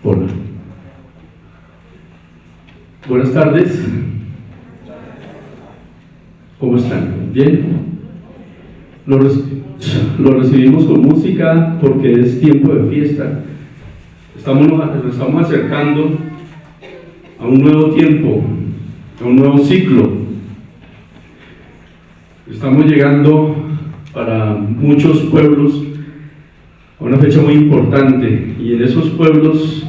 Hola. Buenas tardes. ¿Cómo están? ¿Bien? Lo recibimos con música porque es tiempo de fiesta. Nos estamos acercando a un nuevo tiempo, a un nuevo ciclo. Estamos llegando para muchos pueblos a una fecha muy importante, y en esos pueblos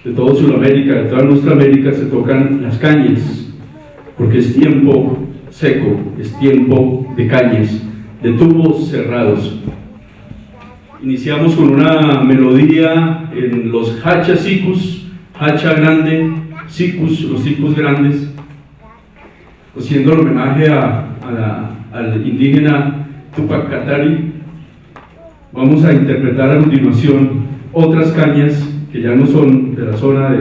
de toda Sudamérica, de toda nuestra América, se tocan las cañas, porque es tiempo seco, es tiempo de cañas, de tubos cerrados. Iniciamos con una melodía en los hacha sicus, hacha grande, sicus, los sicus grandes, haciendo el homenaje al indígena Tupac Katari. Vamos a interpretar a continuación otras cañas que ya no son de la zona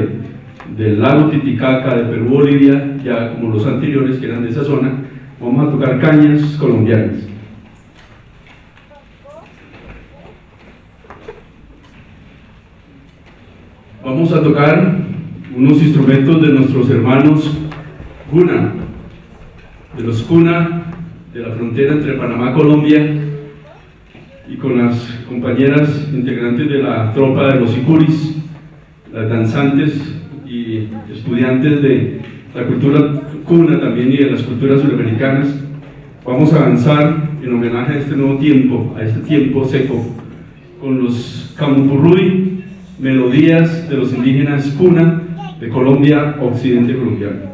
del lago Titicaca, de Perú, Bolivia, ya como los anteriores que eran de esa zona. Vamos a tocar cañas colombianas. Vamos a tocar unos instrumentos de nuestros hermanos Guna, de los Cuna, de la frontera entre Panamá y Colombia, y con las compañeras integrantes de la tropa de los Icuris, las danzantes y estudiantes de la cultura Cuna también y de las culturas sudamericanas. Vamos a avanzar en homenaje a este nuevo tiempo, a este tiempo seco, con los Camupurruy, melodías de los indígenas Cuna de Colombia, occidente colombiano.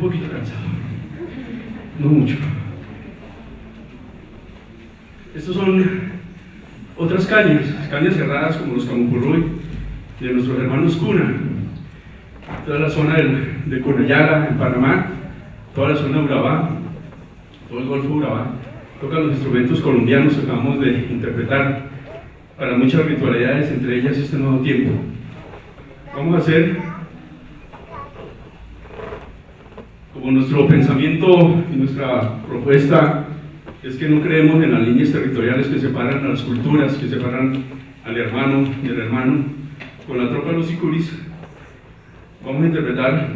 poquito cansado, no mucho. Estos son otras cañas cerradas como los Camupurruy, de nuestros hermanos Cuna, toda la zona de Cunayala, en Panamá, toda la zona de Urabá, todo el Golfo de Urabá, tocan los instrumentos colombianos que acabamos de interpretar para muchas ritualidades, entre ellas este nuevo tiempo. Vamos a hacer, como nuestro pensamiento y nuestra propuesta es que no creemos en las líneas territoriales que separan a las culturas, que separan al hermano y al hermano. Con la tropa de los sicuris vamos a interpretar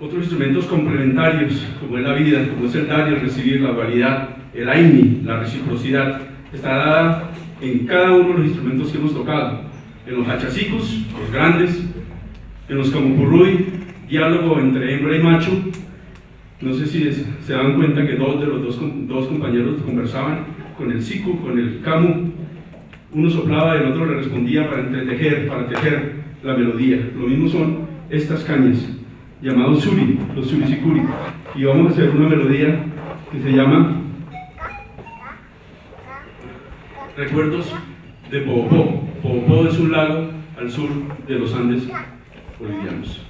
otros instrumentos complementarios, como es la vida, como es el dar y el recibir, la dualidad, el aini, la reciprocidad, está dada en cada uno de los instrumentos que hemos tocado. En los hachasicus, los grandes, en los camupurruy, diálogo entre hembra y macho. No sé si se dan cuenta que dos de los dos compañeros conversaban con el siku, con el camu. Uno soplaba y el otro le respondía para entretejer, para tejer la melodía. Lo mismo son estas cañas, llamados suri, los surisikuri. Y vamos a hacer una melodía que se llama Recuerdos de Poopó. Poopó es un lago al sur de los Andes bolivianos.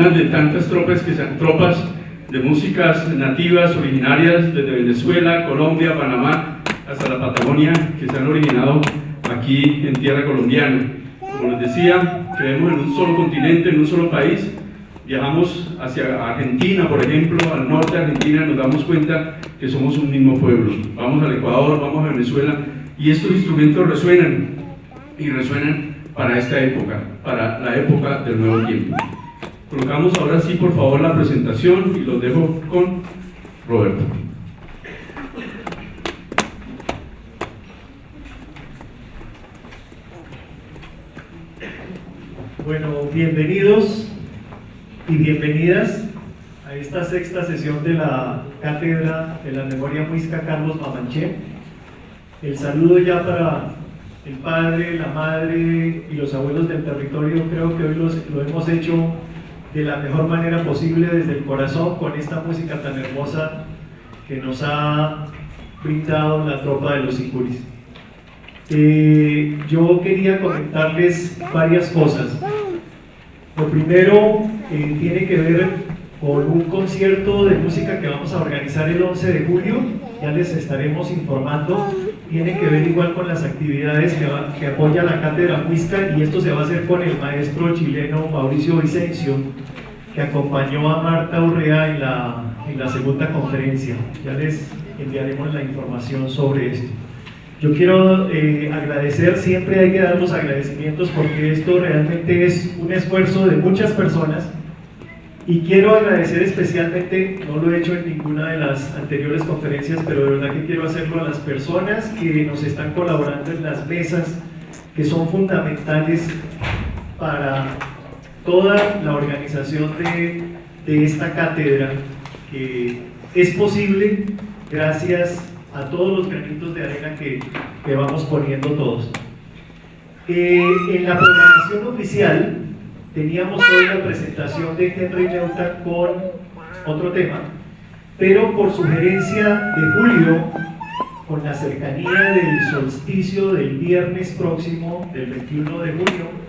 una de tantas tropas de músicas nativas originarias desde Venezuela, Colombia, Panamá, hasta la Patagonia, que se han originado aquí en tierra colombiana. Como les decía, creemos en un solo continente, en un solo país. Viajamos hacia Argentina, por ejemplo, al norte de Argentina, nos damos cuenta que somos un mismo pueblo. Vamos al Ecuador, vamos a Venezuela, y estos instrumentos resuenan, y resuenan para esta época, para la época del nuevo tiempo. Colocamos ahora sí, por favor, la presentación, y los dejo con Roberto. Bueno, bienvenidos y bienvenidas a esta sexta sesión de la Cátedra de la Memoria Muisca Carlos Mamanché. El saludo ya para el padre, la madre y los abuelos del territorio. Creo que hoy lo hemos hecho de la mejor manera posible, desde el corazón, con esta música tan hermosa que nos ha brindado la tropa de los sicuris. Yo quería comentarles varias cosas. Lo primero tiene que ver con un concierto de música que vamos a organizar el 11 de julio, ya les estaremos informando. Tiene que ver igual con las actividades que apoya la Cátedra Muisca, y esto se va a hacer con el maestro chileno Mauricio Vicencio, que acompañó a Marta Urrea en la segunda conferencia. Ya les enviaremos la información sobre esto. Yo quiero agradecer, siempre hay que dar los agradecimientos porque esto realmente es un esfuerzo de muchas personas, y quiero agradecer especialmente, no lo he hecho en ninguna de las anteriores conferencias, pero de verdad que quiero hacerlo a las personas que nos están colaborando en las mesas, que son fundamentales para toda la organización de esta cátedra, que es posible gracias a todos los granitos de arena que vamos poniendo todos. En la programación oficial teníamos hoy la presentación de Henry Neuta con otro tema, pero por sugerencia de Julio, con la cercanía del solsticio del viernes próximo, del 21 de junio,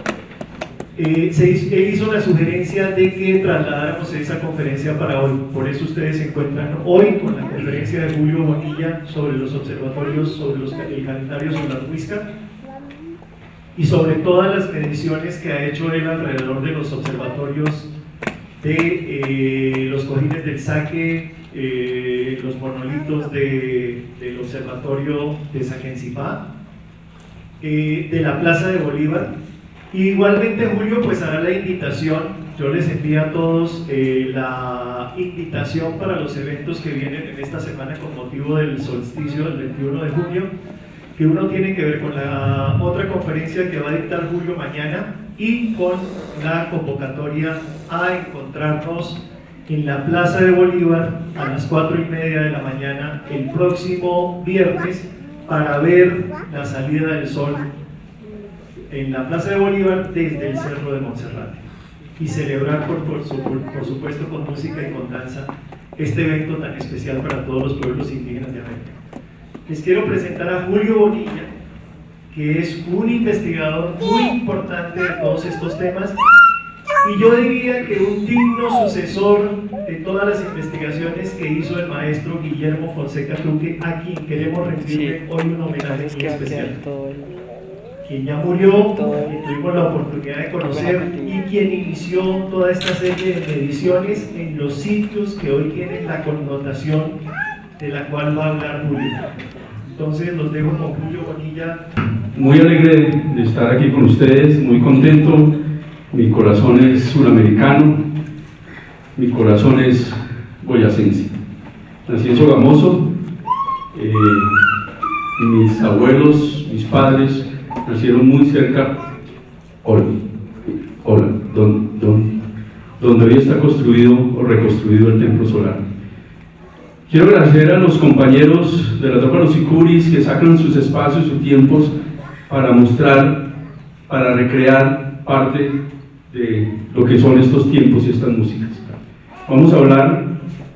él hizo la sugerencia de que trasladáramos esa conferencia para hoy. Por eso ustedes se encuentran hoy con la conferencia de Julio Bonilla sobre los observatorios, sobre el calendario solar Muisca, y sobre todas las mediciones que ha hecho él alrededor de los observatorios de los cojines del Saque, los monolitos del observatorio de Saquencipá, de la Plaza de Bolívar. Igualmente Julio pues hará la invitación. Yo les envío a todos la invitación para los eventos que vienen en esta semana con motivo del solsticio del 21 de junio, que uno tiene que ver con la otra conferencia que va a dictar Julio mañana, y con la convocatoria a encontrarnos en la Plaza de Bolívar a las 4:30 de la mañana el próximo viernes para ver la salida del sol en la Plaza de Bolívar desde el Cerro de Monserrate, y celebrar por supuesto con música y con danza este evento tan especial para todos los pueblos indígenas de América. Les quiero presentar a Julio Bonilla, que es un investigador muy importante de todos estos temas, y yo diría que un digno sucesor de todas las investigaciones que hizo el maestro Guillermo Fonseca Truque, a quien queremos rendirle hoy un homenaje muy especial, quien ya murió, quien tuvimos la oportunidad de conocer, y quien inició toda esta serie de mediciones en los sitios que hoy tienen la connotación de la cual va a hablar Julio. Entonces los dejo con Julio Bonilla. Muy alegre de estar aquí con ustedes, muy contento. Mi corazón es suramericano, mi corazón es boyacense. Nací en Sogamoso, mis abuelos, mis padres nacieron muy cerca, donde hoy está construido o reconstruido el templo solar. Quiero agradecer a los compañeros de la tropa de los sicuris que sacan sus espacios, sus tiempos para mostrar, para recrear parte de lo que son estos tiempos y estas músicas. Vamos a hablar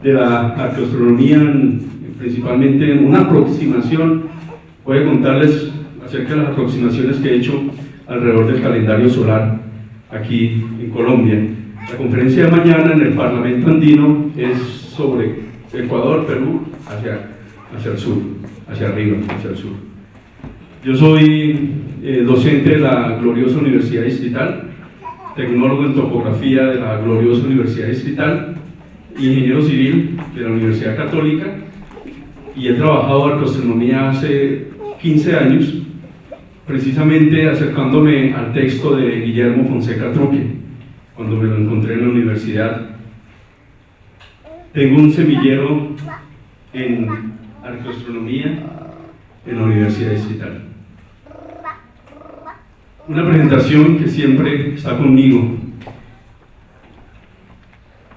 de la arqueoastronomía, principalmente en una aproximación. Voy a contarles acerca de las aproximaciones que he hecho alrededor del calendario solar aquí en Colombia. La conferencia de mañana en el Parlamento Andino es sobre Ecuador, Perú, hacia el sur, hacia arriba, hacia el sur. Yo soy docente de la gloriosa Universidad Distrital, tecnólogo en topografía de la gloriosa Universidad Distrital, ingeniero civil de la Universidad Católica, y he trabajado arqueoastronomía hace 15 años, precisamente acercándome al texto de Guillermo Fonseca Truque, cuando me lo encontré en la universidad. Tengo un semillero en arqueoastronomía en la Universidad Distrital. Una presentación que siempre está conmigo.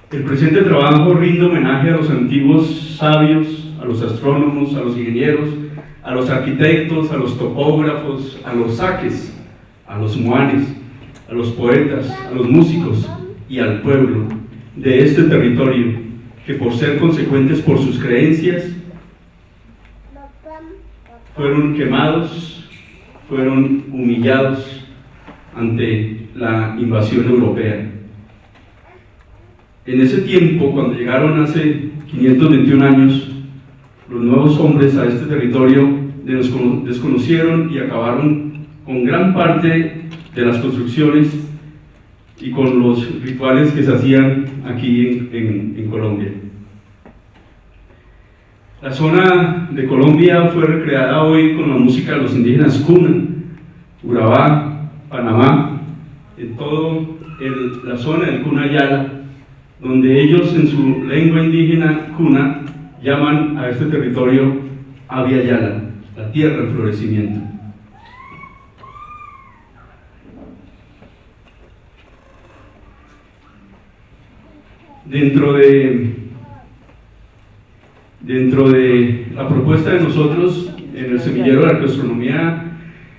El presente trabajo rinde homenaje a los antiguos sabios, a los astrónomos, a los ingenieros, a los arquitectos, a los topógrafos, a los saques, a los muanes, a los poetas, a los músicos y al pueblo de este territorio, que por ser consecuentes por sus creencias fueron quemados, fueron humillados ante la invasión europea. En ese tiempo, cuando llegaron hace 521 años, los nuevos hombres a este territorio desconocieron y acabaron con gran parte de las construcciones y con los rituales que se hacían aquí en Colombia. La zona de Colombia fue recreada hoy con la música de los indígenas Cuna, Urabá, Panamá, en toda la zona del Cuna Yala, donde ellos en su lengua indígena Cuna llaman a este territorio Abya Yala, la tierra del florecimiento. Dentro de la propuesta de nosotros en el semillero de arqueoastronomía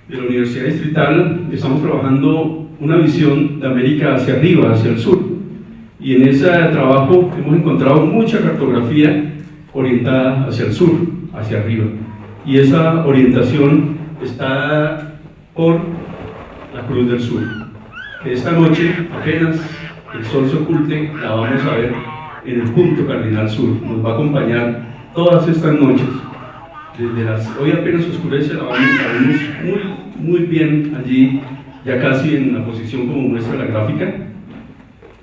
de la Universidad Distrital, estamos trabajando una visión de América hacia arriba, hacia el sur, y en ese trabajo hemos encontrado mucha cartografía orientada hacia el sur, hacia arriba, y esa orientación está por la Cruz del Sur, que esta noche, apenas el sol se oculte, la vamos a ver en el punto cardinal sur. Nos va a acompañar todas estas noches, hoy apenas oscurece, la vemos muy bien allí, ya casi en la posición como muestra la gráfica,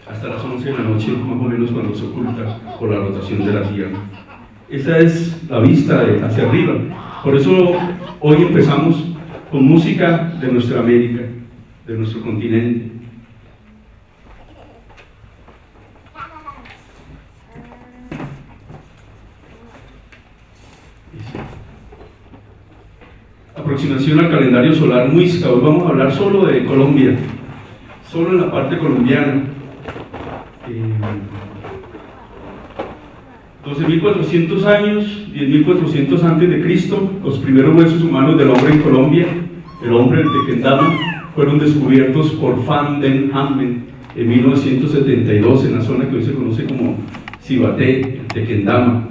hasta las 11 de la noche, más o menos, cuando se oculta por la rotación de la Tierra. Esa es la vista hacia arriba. Por eso hoy empezamos con música de nuestra América, de nuestro continente. Aproximación al calendario solar muisca. Hoy vamos a hablar solo de Colombia, solo en la parte colombiana. 12.400 años, 10.400 antes de Cristo, los primeros huesos humanos del hombre en Colombia, el hombre del Tequendama, fueron descubiertos por Van den Hammen en 1972 en la zona que hoy se conoce como Cibaté, el Tequendama.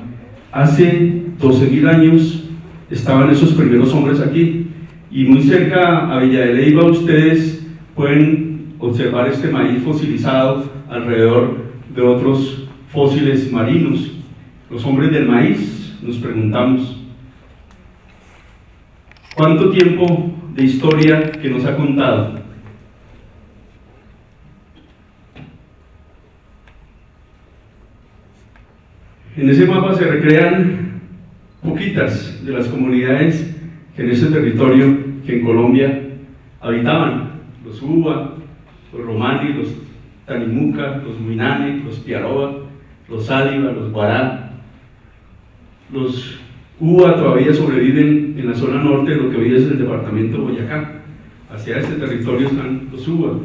Hace 12.000 años estaban esos primeros hombres aquí, y muy cerca a Villa de Leyva ustedes pueden observar este maíz fosilizado alrededor de otros fósiles marinos. Los hombres del maíz, nos preguntamos, ¿cuánto tiempo de historia que nos ha contado? En ese mapa se recrean poquitas de las comunidades que en ese territorio, que en Colombia habitaban: los Uba, los Romani, los Tanimuca, los Muinane, los Piaroba, los Sáliva, los Guará. Los Uba todavía sobreviven en la zona norte de lo que hoy es el departamento de Boyacá. Hacia este territorio están los Uba.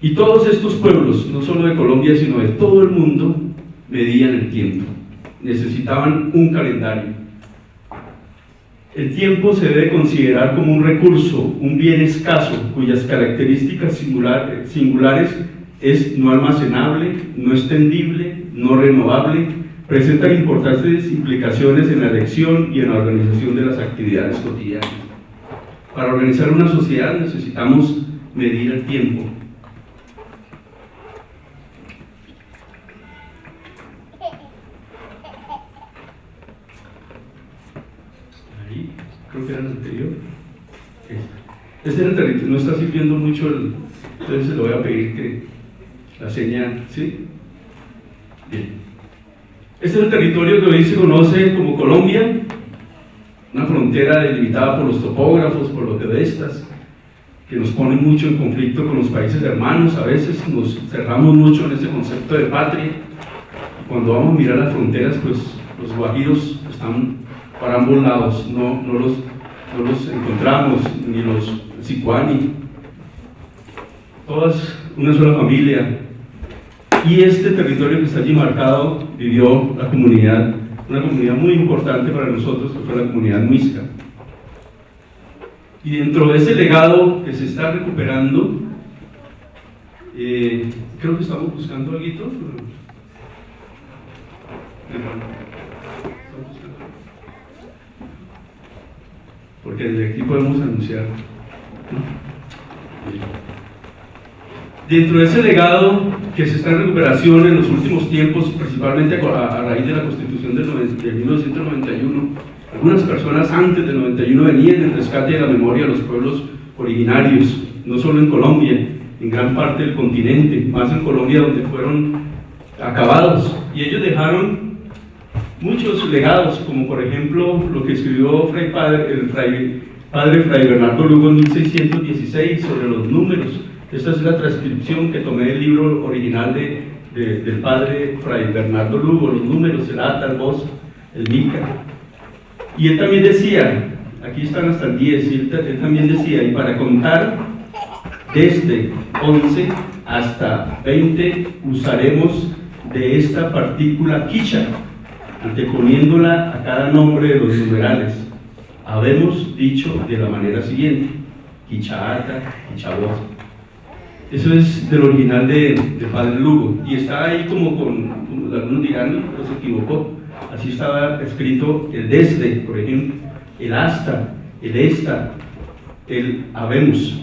Y todos estos pueblos, no solo de Colombia, sino de todo el mundo, medían el tiempo. Necesitaban un calendario. El tiempo se debe considerar como un recurso, un bien escaso, cuyas características singulares es no almacenable, no extendible, no renovable, presentan importantes implicaciones en la elección y en la organización de las actividades cotidianas. Para organizar una sociedad necesitamos medir el tiempo. creo que era el anterior. Este era el territorio, no está sirviendo mucho, entonces se lo voy a pedir que la señal, ¿sí? Bien. Este es el territorio que hoy se conoce como Colombia, una frontera delimitada por los topógrafos, por los geodestas, que nos ponen mucho en conflicto con los países hermanos. A veces nos cerramos mucho en ese concepto de patria. Cuando vamos a mirar las fronteras, pues los guajiros están para ambos lados, no los encontramos, ni los sicuani, todas una sola familia. Y este territorio que está allí marcado vivió la comunidad, una comunidad muy importante para nosotros, que fue la comunidad muisca. Y dentro de ese legado que se está recuperando, creo que estamos buscando algo. Porque desde aquí podemos anunciar, ¿no? Dentro de ese legado que se está en recuperación en los últimos tiempos, principalmente a raíz de la Constitución de 1991, algunas personas antes del 91 venían en rescate de la memoria de los pueblos originarios, no solo en Colombia, en gran parte del continente, más en Colombia donde fueron acabados, y ellos dejaron muchos legados, como por ejemplo lo que escribió padre Fray Bernardo Lugo en 1616 sobre los números. Esta es la transcripción que tomé del libro original del padre Fray Bernardo Lugo, los números, el Ata, el Voz, el Mica. Y él también decía, aquí están hasta el 10, y él también decía, y para contar desde 11 hasta 20 usaremos de esta partícula quicha, anteponiéndola a cada nombre de los numerales. Habemos dicho de la manera siguiente: quichaata, quichabot. Eso es del original de padre Lugo, y está ahí como algunos dirán, pero se equivocó. Así estaba escrito el desde, por ejemplo, el hasta, el esta, el habemos,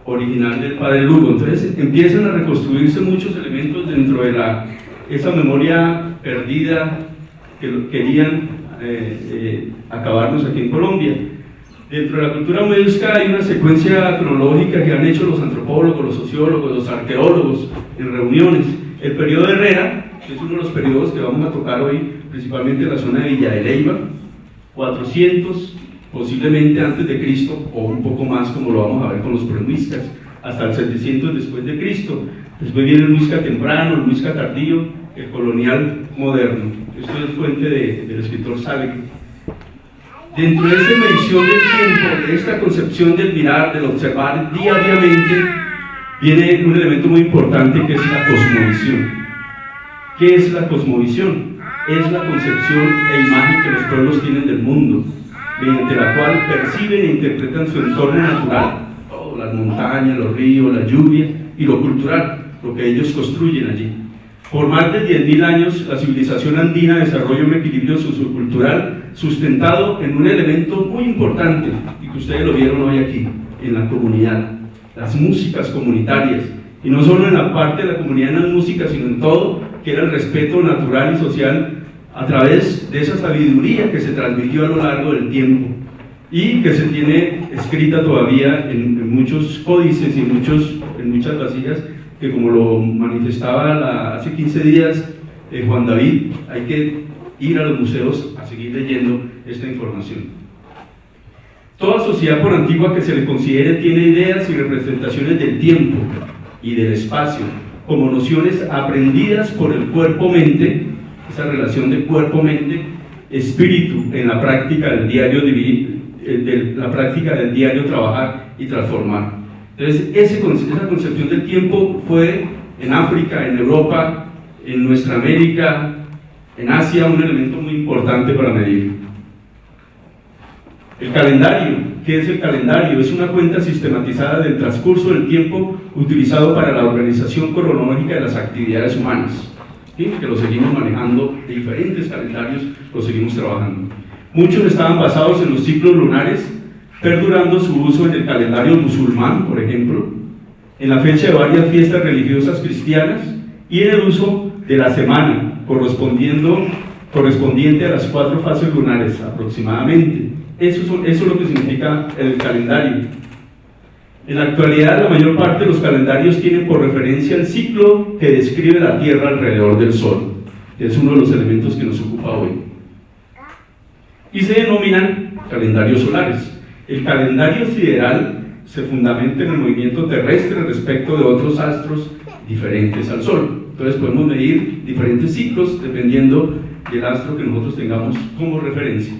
original del padre Lugo. Entonces empiezan a reconstruirse muchos elementos dentro de esa memoria perdida que querían acabarnos aquí en Colombia. Dentro de la cultura muisca hay una secuencia cronológica que han hecho los antropólogos, los sociólogos, los arqueólogos en reuniones. El periodo de Herrera, que es uno de los periodos que vamos a tocar hoy, principalmente en la zona de Villa de Leyva, 400 posiblemente antes de Cristo, o un poco más, como lo vamos a ver con los premuiscas, hasta el 700 después de Cristo. Después viene el muisca temprano, el muisca tardío, el colonial moderno. Esto es fuente del escritor Saleky. Dentro de esta medición del tiempo, de esta concepción del mirar, del observar diariamente, viene un elemento muy importante que es la cosmovisión. ¿Qué es la cosmovisión? Es la concepción e imagen que los pueblos tienen del mundo, mediante la cual perciben e interpretan su entorno natural, todo, las montañas, los ríos, la lluvia, y lo cultural, lo que ellos construyen allí. Por más de 10.000 años, la civilización andina desarrolla un equilibrio sociocultural sustentado en un elemento muy importante, y que ustedes lo vieron hoy aquí, en la comunidad, las músicas comunitarias, y no solo en la parte de la comunidad en las músicas, sino en todo, que era el respeto natural y social a través de esa sabiduría que se transmitió a lo largo del tiempo, y que se tiene escrita todavía en muchos códices y en muchas vasijas, que como lo manifestaba hace 15 días Juan David, hay que ir a los museos a seguir leyendo esta información. Toda sociedad, por antigua que se le considere, tiene ideas y representaciones del tiempo y del espacio como nociones aprendidas por el cuerpo-mente, esa relación de cuerpo-mente, espíritu en la práctica del diario trabajar y transformar. Entonces, esa concepción del tiempo fue en África, en Europa, en nuestra América, en Asia, un elemento muy importante para medir. El calendario. ¿Qué es el calendario? Es una cuenta sistematizada del transcurso del tiempo utilizado para la organización cronológica de las actividades humanas. ¿Sí? Que lo seguimos manejando, de diferentes calendarios lo seguimos trabajando. Muchos estaban basados en los ciclos lunares, perdurando su uso en el calendario musulmán, por ejemplo, en la fecha de varias fiestas religiosas cristianas y en el uso de la semana, correspondiente a las 4 fases lunares aproximadamente, Eso es lo que significa el calendario. En la actualidad, la mayor parte de los calendarios tienen por referencia el ciclo que describe la Tierra alrededor del Sol, que es uno de los elementos que nos ocupa hoy. Y se denominan calendarios solares. El calendario sideral se fundamenta en el movimiento terrestre respecto de otros astros diferentes al Sol. Entonces podemos medir diferentes ciclos dependiendo del astro que nosotros tengamos como referencia.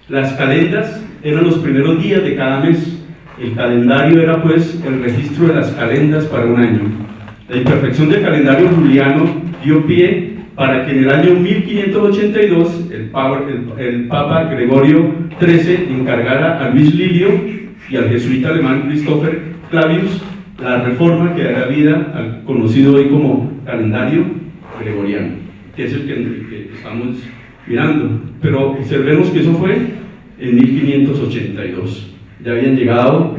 Las calendas eran los primeros días de cada mes. El calendario era pues el registro de las calendas para un año. La imperfección del calendario juliano dio pie para que en el año 1582 el Papa Gregorio XIII encargara a Luis Lilio y al jesuita alemán Christopher Clavius la reforma que dará vida al conocido hoy como calendario gregoriano, que es el que estamos mirando. Pero observemos que eso fue en 1582. Ya habían llegado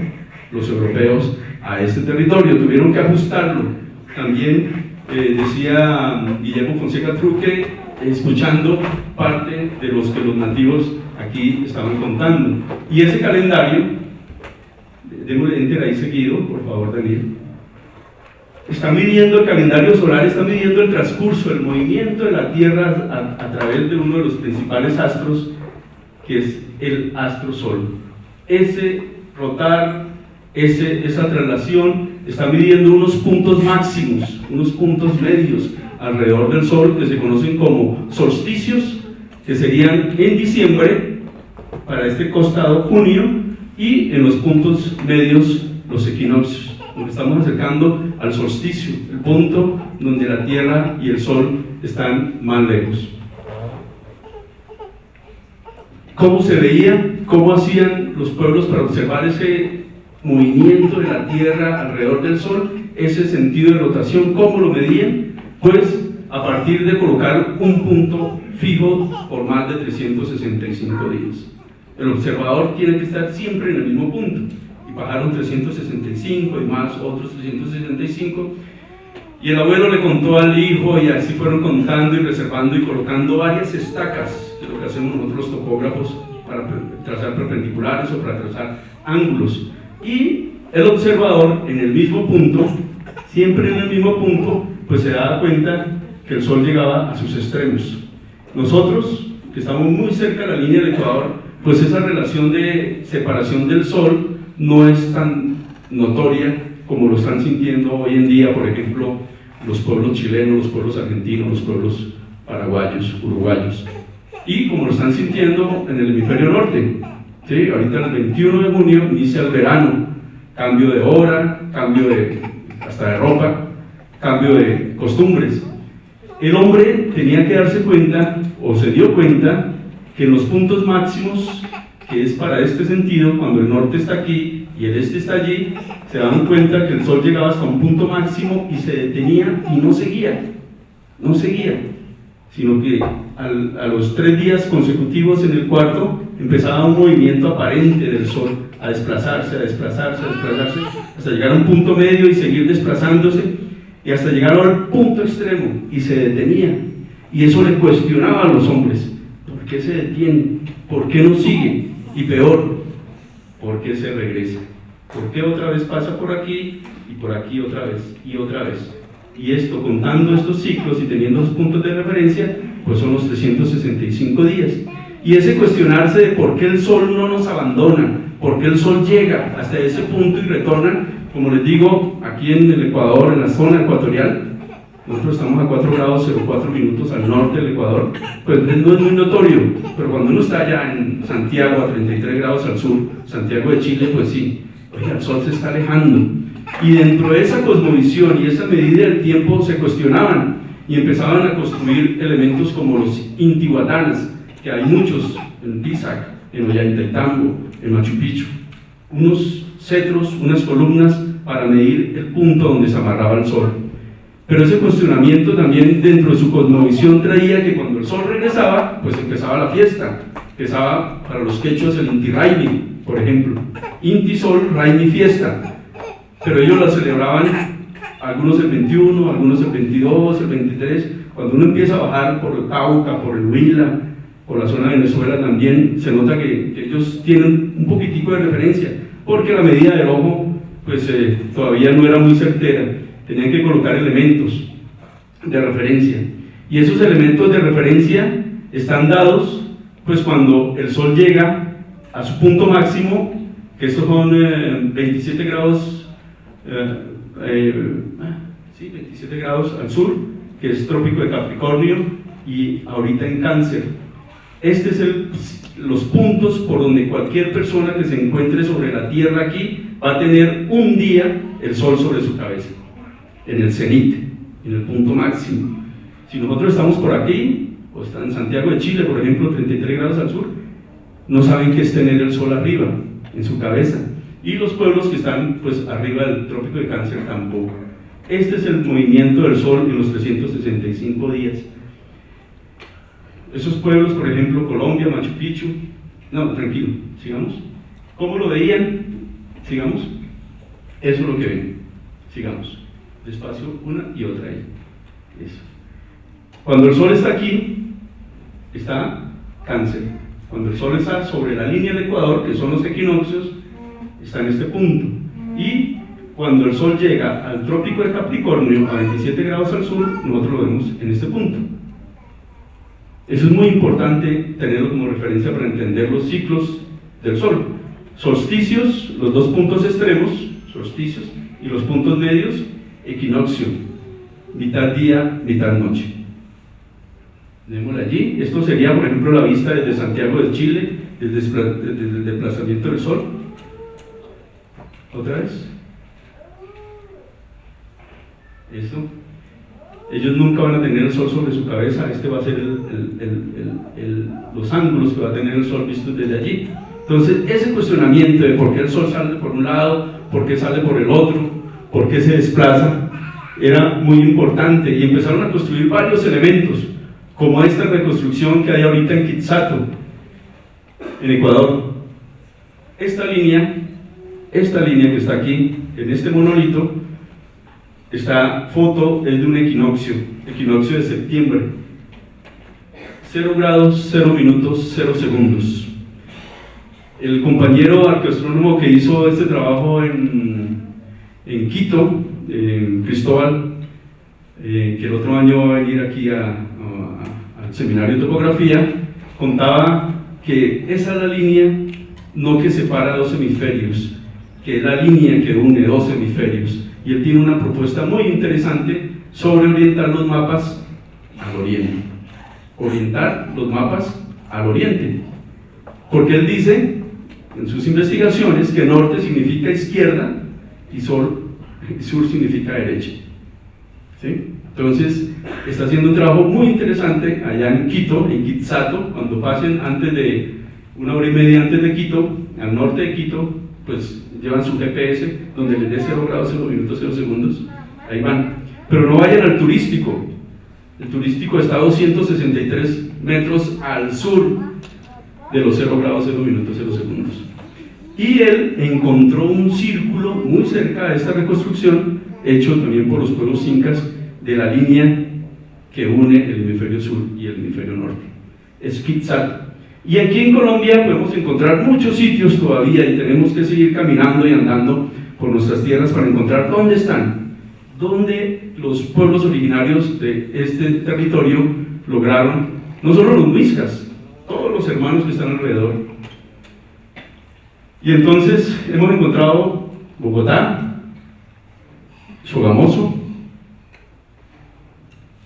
los europeos a este territorio, tuvieron que ajustarlo. También decía Guillermo Fonseca Truque, escuchando parte de los que los nativos aquí estaban contando. Y ese calendario, démosle enter ahí seguido, por favor, Daniel. Está midiendo el calendario solar, está midiendo el transcurso, el movimiento de la Tierra a través de uno de los principales astros, que es el astro Sol. Ese rotar, esa traslación, está midiendo unos puntos máximos, unos puntos medios alrededor del Sol, que se conocen como solsticios, que serían en diciembre, para este costado junio, y en los puntos medios los equinoccios. Nos estamos acercando al solsticio, el punto donde la Tierra y el Sol están más lejos. ¿Cómo se veía? ¿Cómo hacían los pueblos para observar ese movimiento de la Tierra alrededor del Sol? Ese sentido de rotación, ¿cómo lo medían? Pues a partir de colocar un punto fijo por más de 365 días. El observador tiene que estar siempre en el mismo punto. Y bajaron 365 y más otros 365. Y el abuelo le contó al hijo y así fueron contando y reservando y colocando varias estacas, que es lo que hacemos nosotros los topógrafos para trazar perpendiculares o para trazar ángulos. Y el observador en el mismo punto, siempre en el mismo punto, pues se daba cuenta que el Sol llegaba a sus extremos. Nosotros, que estamos muy cerca de la línea del Ecuador, pues esa relación de separación del Sol no es tan notoria como lo están sintiendo hoy en día, por ejemplo, los pueblos chilenos, los pueblos argentinos, los pueblos paraguayos, uruguayos, y como lo están sintiendo en el hemisferio norte. ¿Sí? Ahorita el 21 de junio inicia el verano, cambio de hora, hasta de ropa, cambio de costumbres. El hombre tenía que darse cuenta, o se dio cuenta, que en los puntos máximos, que es para este sentido, cuando el norte está aquí y el este está allí, se dan cuenta que el Sol llegaba hasta un punto máximo y se detenía y no seguía, sino que a los 3 días consecutivos en el cuarto empezaba un movimiento aparente del Sol a desplazarse, hasta llegar a un punto medio y seguir desplazándose, y hasta llegar al punto extremo y se detenía. Y eso le cuestionaba a los hombres: ¿por qué se detiene? ¿Por qué no sigue? Y peor, ¿por qué se regresa? ¿Por qué otra vez pasa por aquí y por aquí otra vez y otra vez? Y esto, contando estos ciclos y teniendo los puntos de referencia, pues son los 365 días. Y ese cuestionarse de por qué el Sol no nos abandona, por qué el Sol llega hasta ese punto y retorna, como les digo, aquí en el Ecuador, en la zona ecuatorial, nosotros estamos a 4 grados 04 minutos al norte del Ecuador, pues no es muy notorio, pero cuando uno está allá en Santiago a 33 grados al sur, Santiago de Chile, pues sí, oiga, el Sol se está alejando. Y dentro de esa cosmovisión y esa medida del tiempo se cuestionaban y empezaban a construir elementos como los intihuatanas, que hay muchos en Pisac, en Ollantaytambo, en Machu Picchu, unos cetros, unas columnas para medir el punto donde se amarraba el Sol. Pero ese cuestionamiento también dentro de su cosmovisión traía que cuando el Sol regresaba, pues empezaba la fiesta. Empezaba para los quechuas el Inti Raymi, por ejemplo. Inti Sol, Raymi fiesta. Pero ellos la celebraban, algunos el 21, algunos el 22, el 23. Cuando uno empieza a bajar por el Cauca, por el Huila, por la zona de Venezuela también se nota que ellos tienen un poquitico de referencia, porque la medida del ojo pues todavía no era muy certera, tenían que colocar elementos de referencia, y esos elementos de referencia están dados pues cuando el sol llega a su punto máximo, que estos son 27 grados 27 grados al sur, que es trópico de Capricornio, y ahorita en Cáncer. Este es los puntos por donde cualquier persona que se encuentre sobre la Tierra aquí va a tener un día el sol sobre su cabeza, en el cenit, en el punto máximo. Si nosotros estamos por aquí, o está en Santiago de Chile, por ejemplo, 33 grados al sur, no saben qué es tener el sol arriba, en su cabeza. Y los pueblos que están pues arriba del trópico de Cáncer tampoco. Este es el movimiento del sol en los 365 días. Esos pueblos, por ejemplo, Colombia, Machu Picchu, no, tranquilo, sigamos. ¿Cómo lo veían? Sigamos. Eso es lo que ven. Sigamos. Despacio, una y otra ahí. Eso. Cuando el sol está aquí, está Cáncer. Cuando el sol está sobre la línea del ecuador, que son los equinoccios, está en este punto. Y cuando el sol llega al trópico de Capricornio, a 27 grados al sur, nosotros lo vemos en este punto. Eso es muy importante tenerlo como referencia para entender los ciclos del sol. Solsticios, los dos puntos extremos, solsticios, y los puntos medios, equinoccio, mitad día, mitad noche. Démosle allí. Esto sería, por ejemplo, la vista desde Santiago de Chile, desde el desplazamiento del sol. Otra vez. Esto. Ellos nunca van a tener el sol sobre su cabeza. Este va a ser los ángulos que va a tener el sol vistos desde allí. Entonces, ese cuestionamiento de por qué el sol sale por un lado, por qué sale por el otro, por qué se desplaza, era muy importante, y empezaron a construir varios elementos, como esta reconstrucción que hay ahorita en Quitzato, en Ecuador. Esta línea que está aquí, en este monolito, esta foto es de un equinoccio de septiembre. 0 grados, 0 minutos, 0 segundos. El compañero arqueoastrónomo que hizo este trabajo en Quito, Cristóbal, que el otro año va a venir aquí al seminario de topografía, contaba que esa es la línea no que separa dos hemisferios, que es la línea que une dos hemisferios. Y él tiene una propuesta muy interesante sobre orientar los mapas al oriente. Orientar los mapas al oriente. Porque él dice en sus investigaciones que norte significa izquierda y sur significa derecha. ¿Sí? Entonces, está haciendo un trabajo muy interesante allá en Quito, en Quitzato. Cuando pasen antes de 1 hora y media antes de Quito, al norte de Quito, pues llevan su GPS donde les dé 0 grados, 0 minutos, 0 segundos. Ahí van. Pero no vayan al turístico. El turístico está a 263 metros al sur de los 0 grados, 0 minutos, 0 segundos. Y él encontró un círculo muy cerca de esta reconstrucción, hecho también por los pueblos incas, de la línea que une el hemisferio sur y el hemisferio norte. Es Quitzato. Y aquí en Colombia podemos encontrar muchos sitios todavía, y tenemos que seguir caminando y andando por nuestras tierras para encontrar dónde están, dónde los pueblos originarios de este territorio lograron, no solo los muiscas, todos los hermanos que están alrededor. Y entonces hemos encontrado Bogotá, Sogamoso,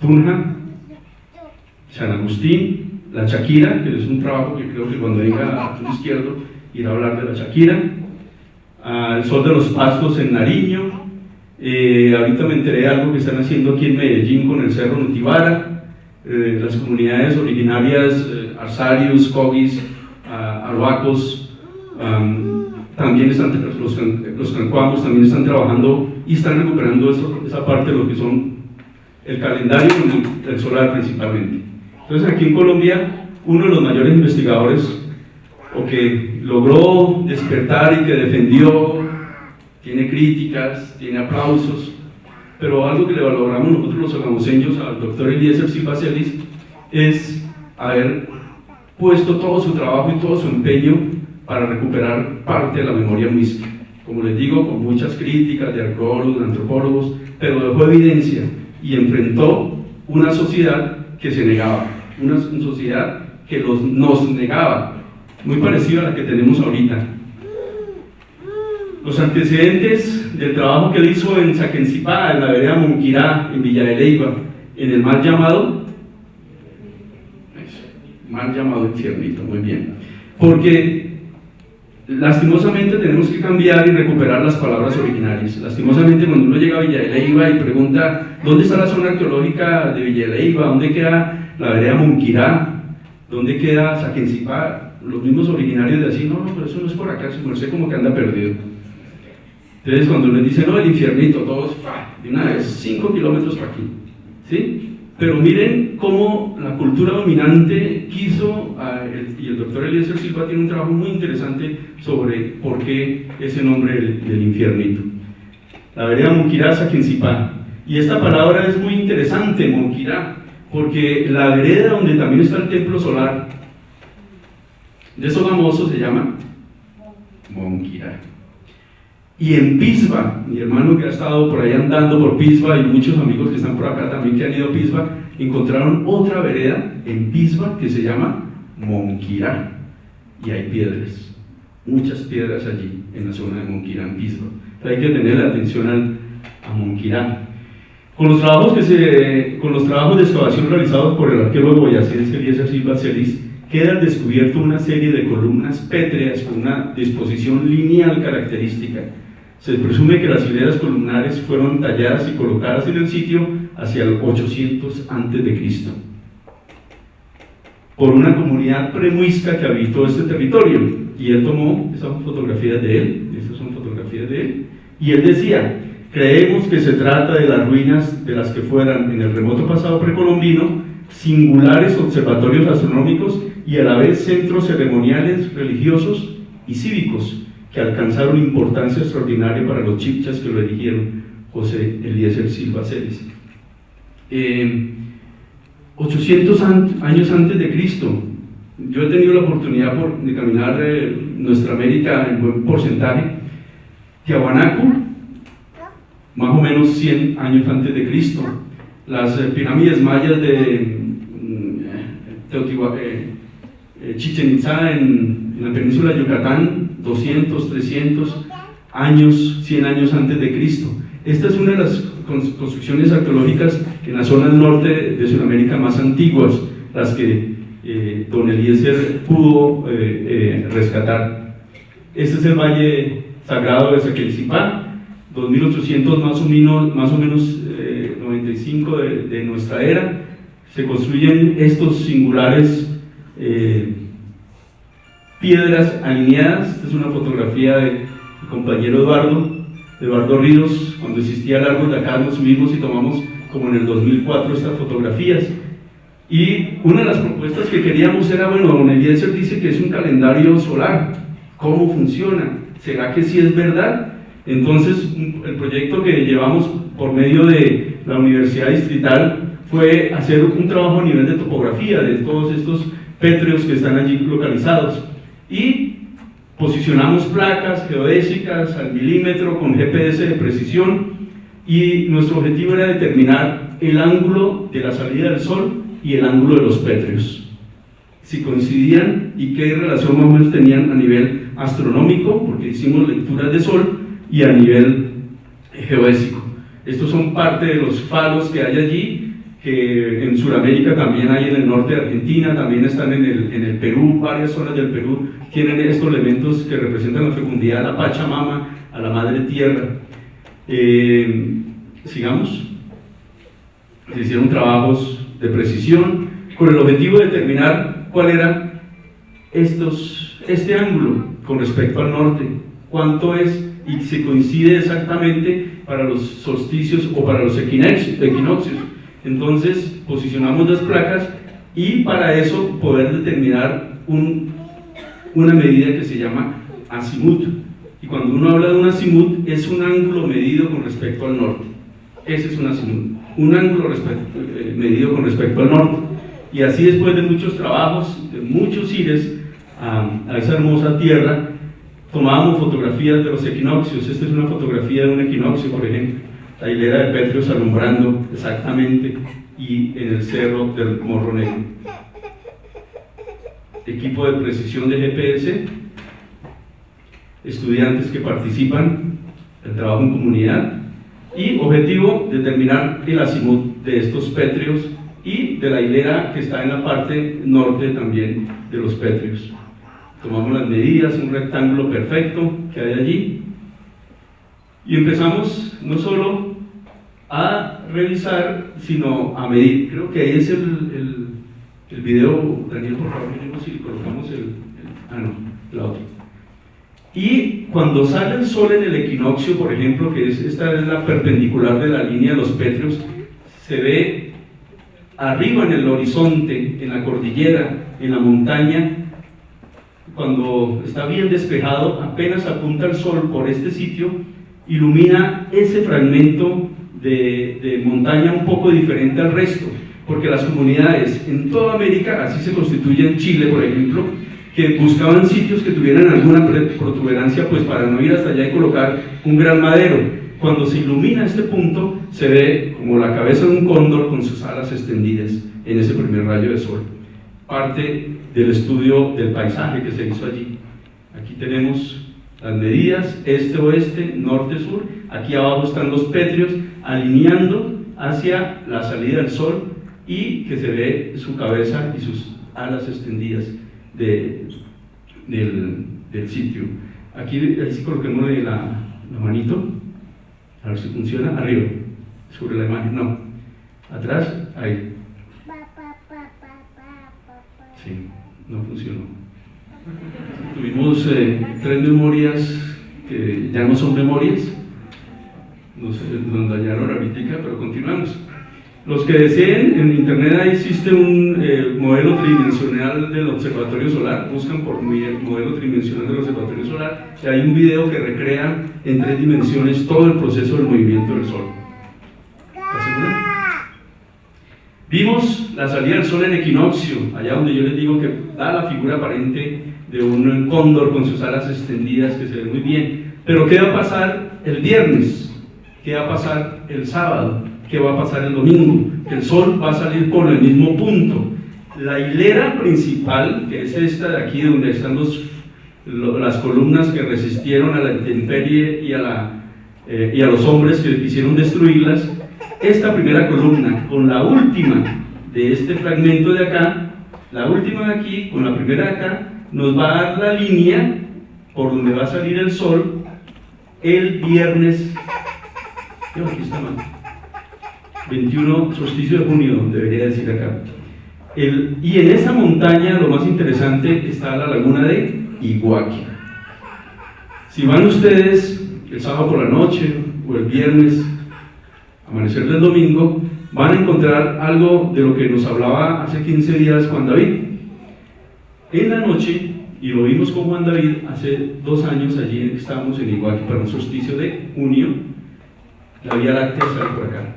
Tunja, San Agustín, la Shakira, que es un trabajo que creo que cuando venga a tu izquierdo irá a hablar de la Shakira, el Sol de los Pastos en Nariño. Ahorita me enteré de algo que están haciendo aquí en Medellín con el Cerro Nutibara, las comunidades originarias, Arsarios, Cogis, Arhuacos, también están, los cancuamos también están trabajando y están recuperando esa parte de lo que son el calendario y el solar principalmente. Entonces aquí en Colombia, uno de los mayores investigadores, o que logró despertar y que defendió, tiene críticas, tiene aplausos, pero algo que le valoramos nosotros los sogamoseños al doctor Eliezer Silva Celis es haber puesto todo su trabajo y todo su empeño para recuperar parte de la memoria muisca. Como les digo, con muchas críticas de arqueólogos, de antropólogos, pero dejó evidencia y enfrentó una sociedad que se negaba, una sociedad que nos negaba, muy parecida a la que tenemos ahorita. Los antecedentes del trabajo que él hizo en Saquencipá, en la vereda Monquirá, en Villa de Leyva, en el mal llamado Infiernito, muy bien. Porque lastimosamente tenemos que cambiar y recuperar las palabras originales. Lastimosamente cuando uno llega a Villa de Leyva y pregunta ¿dónde está la zona arqueológica de Villa de Leyva? ¿Dónde queda la vereda Monquirá? ¿Dónde queda Saquencipá? Los mismos originarios de así, no, pero eso no es por acá, su merced como que anda perdido. Entonces cuando les dicen, no, el Infiernito, todos, de una vez, 5 kilómetros para aquí, ¿sí? Pero miren cómo la cultura dominante quiso, y el doctor Eliezer Silva tiene un trabajo muy interesante sobre por qué ese nombre del Infiernito. La vereda Monquirá, Saquencipá. Y esta palabra es muy interesante, Monquirá, porque la vereda donde también está el templo solar de Sogamoso se llama Monquirá. Y en Pisba, mi hermano que ha estado por ahí andando por Pisba y muchos amigos que están por acá también que han ido a Pisba, encontraron otra vereda en Pisba que se llama Monquirá. Y hay piedras, muchas piedras allí en la zona de Monquirá, en Pisba. Entonces hay que tener la atención a Monquirá. Con los trabajos de excavación realizados por el arqueólogo boyacense Eliezer Silva Celis, queda descubierto una serie de columnas pétreas con una disposición lineal característica. Se presume que las hileras columnares fueron talladas y colocadas en el sitio hacia el 800 a.C. por una comunidad premuisca que habitó este territorio. Y él tomó, estas son fotografías de él, y él decía, creemos que se trata de las ruinas de las que fueran en el remoto pasado precolombino singulares observatorios astronómicos y a la vez centros ceremoniales, religiosos y cívicos que alcanzaron importancia extraordinaria para los chibchas que lo eligieron, José Eliezer Silva Celis. 800 años antes de Cristo, yo he tenido la oportunidad de caminar nuestra América en buen porcentaje. Tiahuanaco, más o menos 100 años antes de Cristo. Las pirámides mayas de Chichén Itzá en la península de Yucatán, 200, 300 años, 100 años antes de Cristo. Esta es una de las construcciones arqueológicas en la zona norte de Sudamérica más antiguas, las que don Eliezer pudo rescatar. Este es el Valle Sagrado de Saquencipá, 2800 más o menos 95 de nuestra era. Se construyen estos singulares piedras alineadas. Esta es una fotografía de mi compañero Eduardo Ríos, cuando existía el árbol de acá nos subimos y tomamos como en el 2004 estas fotografías. Y una de las propuestas que queríamos era, bueno, don Eliezer dice que es un calendario solar, ¿cómo funciona? ¿Será que sí es verdad? Entonces el proyecto que llevamos por medio de la Universidad Distrital fue hacer un trabajo a nivel de topografía de todos estos pétreos que están allí localizados, y posicionamos placas geodésicas al milímetro con GPS de precisión, y nuestro objetivo era determinar el ángulo de la salida del sol y el ángulo de los pétreos, si coincidían y qué relación más o menos tenían a nivel astronómico, porque hicimos lecturas de sol, y a nivel geodésico. Estos son parte de los falos que hay allí, que en Sudamérica también hay, en el norte de Argentina, también están en el Perú. Varias zonas del Perú tienen estos elementos que representan la fecundidad, a la Pachamama, a la Madre Tierra. Sigamos. Se hicieron trabajos de precisión con el objetivo de determinar cuál era este ángulo con respecto al norte, cuánto es, y se coincide exactamente para los solsticios o para los equinoccios. Entonces posicionamos las placas, y para eso poder determinar una medida que se llama azimut. Y cuando uno habla de un azimut, es un ángulo medido con respecto al norte. Ese es un azimut, un ángulo medido con respecto al norte. Y así, después de muchos trabajos, de muchos ires a esa hermosa tierra, tomábamos fotografías de los equinoccios. Esta es una fotografía de un equinoccio, por ejemplo, la hilera de pétreos alumbrando exactamente, y en el cerro del Morro Negro. Equipo de precisión de GPS, estudiantes que participan, el trabajo en comunidad, y objetivo, determinar el azimut de estos pétreos y de la hilera que está en la parte norte también de los pétreos. Tomamos las medidas, un rectángulo perfecto que hay allí, y empezamos no solo a revisar, sino a medir. Creo que ahí es el video. Daniel, por favor, miremos si colocamos el otro. Y cuando sale el sol en el equinoccio, por ejemplo, que esta es la perpendicular de la línea de los pétreos, se ve arriba en el horizonte, en la cordillera, en la montaña, cuando está bien despejado, apenas apunta el sol por este sitio, ilumina ese fragmento de montaña un poco diferente al resto, porque las comunidades en toda América, así se constituye en Chile, por ejemplo, que buscaban sitios que tuvieran alguna protuberancia, pues para no ir hasta allá y colocar un gran madero. Cuando se ilumina este punto, se ve como la cabeza de un cóndor con sus alas extendidas en ese primer rayo de sol. Parte del estudio del paisaje que se hizo allí. Aquí tenemos las medidas, este-oeste, norte-sur. Aquí abajo están los pétreos alineando hacia la salida del sol, y que se ve su cabeza y sus alas extendidas del sitio. Aquí sí coloquemos la manito, a ver si funciona. Arriba, sobre la imagen, no, atrás, ahí. Sí, no funcionó. Tuvimos 3 memorias que ya no son memorias, nos dañaron ahorita, pero continuamos. Los que deseen, en internet ahí existe un modelo tridimensional del observatorio solar. Buscan por modelo tridimensional del observatorio solar, y hay un video que recrea en 3 dimensiones todo el proceso del movimiento del sol. ¿Está seguro? Vimos la salida del sol en equinoccio, allá donde yo les digo que da la figura aparente de un cóndor con sus alas extendidas, que se ve muy bien. Pero ¿qué va a pasar el viernes? ¿Qué va a pasar el sábado? ¿Qué va a pasar el domingo? Que el sol va a salir por el mismo punto. La hilera principal, que es esta de aquí, donde están las columnas que resistieron a la intemperie y a los hombres que quisieron destruirlas, esta primera columna con la última de este fragmento de acá, la última de aquí con la primera de acá, nos va a dar la línea por donde va a salir el sol el viernes. Aquí está mal. 21, solsticio de junio, debería decir acá. Y en esa montaña, lo más interesante, está la laguna de Iguaque. Si van ustedes el sábado por la noche o el viernes, amanecer del domingo, van a encontrar algo de lo que nos hablaba hace 15 días Juan David. En la noche, y lo vimos con Juan David hace 2 años, allí estábamos en Iguaque para un solsticio de junio, la Vía Láctea sale por acá.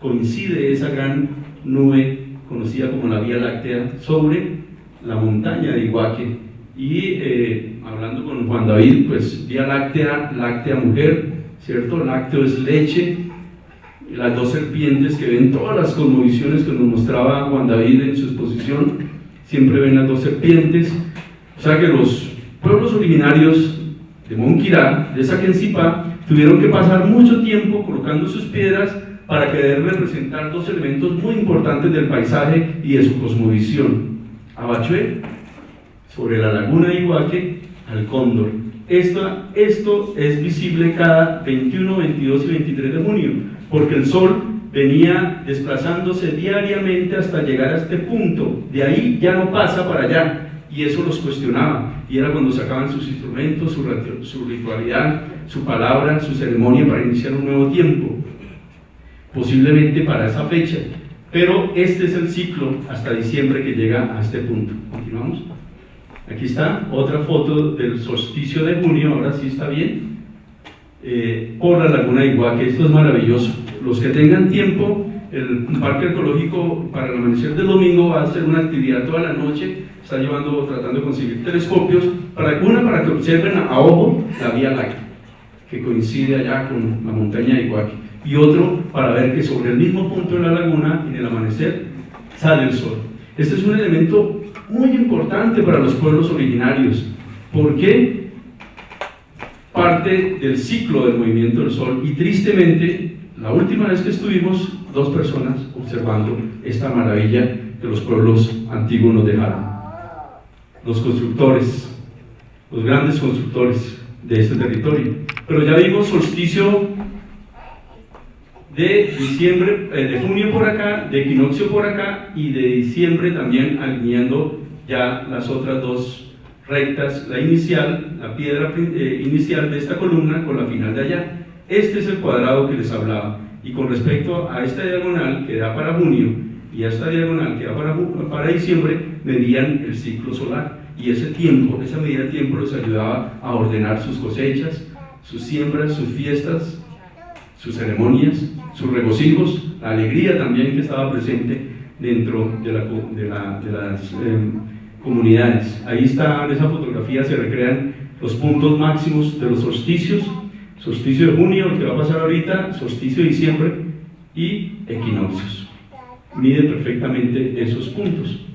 Coincide esa gran nube conocida como la Vía Láctea sobre la montaña de Iguaque, y hablando con Juan David, pues Vía Láctea, láctea mujer, ¿cierto? Lácteo es leche, las 2 serpientes que ven todas las cosmovisiones que nos mostraba Juan David en su exposición, siempre ven las 2 serpientes. O sea que los pueblos originarios de Monquirá, de Saquencipá, tuvieron que pasar mucho tiempo colocando sus piedras para querer representar 2 elementos muy importantes del paisaje y de su cosmovisión: Abachué, sobre la laguna de Iguaque, al cóndor. Esto es visible cada 21, 22 y 23 de junio, porque el sol venía desplazándose diariamente hasta llegar a este punto. De ahí ya no pasa para allá, y eso los cuestionaba, y era cuando sacaban sus instrumentos, su ritualidad, su palabra, su ceremonia para iniciar un nuevo tiempo, posiblemente para esa fecha. Pero este es el ciclo hasta diciembre que llega a este punto. Continuamos. Aquí está otra foto del solsticio de junio, ahora sí está bien, por la laguna de Iguaque. Esto es maravilloso. Los que tengan tiempo, el parque arqueológico para el amanecer del domingo va a hacer una actividad toda la noche, está tratando de conseguir telescopios, para que observen a ojo la Vía Láctea, que coincide allá con la montaña de Iguaque, y otro para ver que sobre el mismo punto de la laguna, en el amanecer, sale el sol. Este es un elemento muy importante para los pueblos originarios, porque parte del ciclo del movimiento del sol, y tristemente, la última vez que estuvimos, 2 personas observando esta maravilla que los pueblos antiguos nos dejaron. Los constructores, los grandes constructores de este territorio. Pero ya vimos solsticio de diciembre, de junio por acá, de equinoccio por acá, y de diciembre también, alineando ya las otras 2 rectas, la inicial, la piedra inicial de esta columna con la final de allá. Este es el cuadrado que les hablaba, y con respecto a esta diagonal que da para junio y a esta diagonal que da para diciembre, medían el ciclo solar, y ese tiempo, esa medida de tiempo les ayudaba a ordenar sus cosechas, sus siembras, sus fiestas, sus ceremonias, sus regocijos, la alegría también que estaba presente dentro de las comunidades. Ahí está, en esa fotografía se recrean los puntos máximos de los solsticios: solsticio de junio, el que va a pasar ahorita, solsticio de diciembre y equinoccios. Mide perfectamente esos puntos.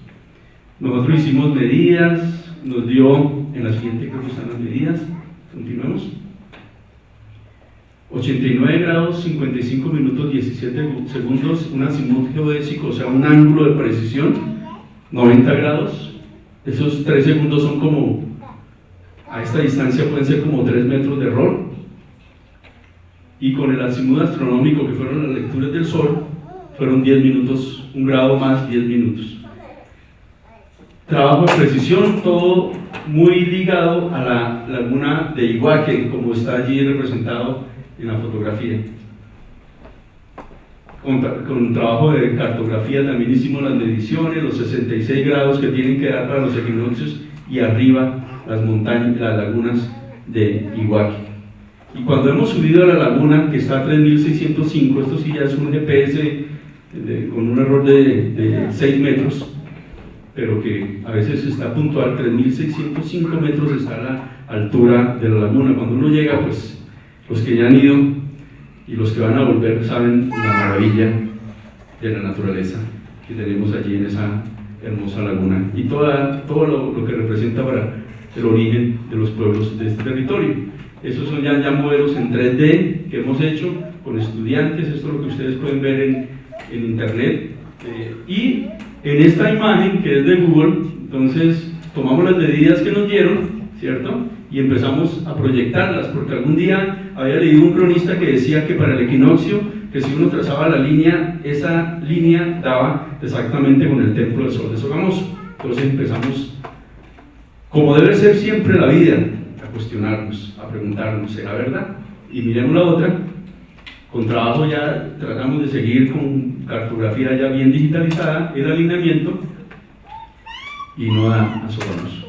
Nosotros hicimos medidas, nos dio, en la siguiente creo que están las medidas, continuemos. 89 grados, 55 minutos, 17 segundos, un azimut geodésico, o sea, un ángulo de precisión, 90 grados. Esos 3 segundos son como, a esta distancia pueden ser como 3 metros de error. Y con el azimut astronómico, que fueron las lecturas del sol, fueron 10 minutos, 1 grado más 10 minutos. Trabajo de precisión, todo muy ligado a la laguna de Iguaque, como está allí representado en la fotografía. Con trabajo de cartografía también hicimos las mediciones, los 66 grados que tienen que dar para los equinoccios, y arriba las montañas, las lagunas de Iguaque. Y cuando hemos subido a la laguna, que está a 3605, esto sí ya es un GPS con un error de 6 metros, pero que a veces está puntual, 3605 metros está la altura de la laguna. Cuando uno llega, pues los que ya han ido y los que van a volver saben la maravilla de la naturaleza que tenemos allí en esa hermosa laguna, y todo lo que representa para el origen de los pueblos de este territorio. Esos son ya modelos en 3D que hemos hecho con estudiantes. Esto es lo que ustedes pueden ver en internet, y en esta imagen que es de Google. Entonces tomamos las medidas que nos dieron, ¿cierto? Y empezamos a proyectarlas, porque algún día había leído un cronista que decía que para el equinoccio, que si uno trazaba la línea, esa línea daba exactamente con el templo del sol de Sogamoso. Entonces empezamos, como debe ser siempre la vida, a cuestionarnos, a preguntarnos, ¿será verdad? Y miremos la otra. Con trabajo ya tratamos de seguir con cartografía ya bien digitalizada, el alineamiento, y no a Sogamoso.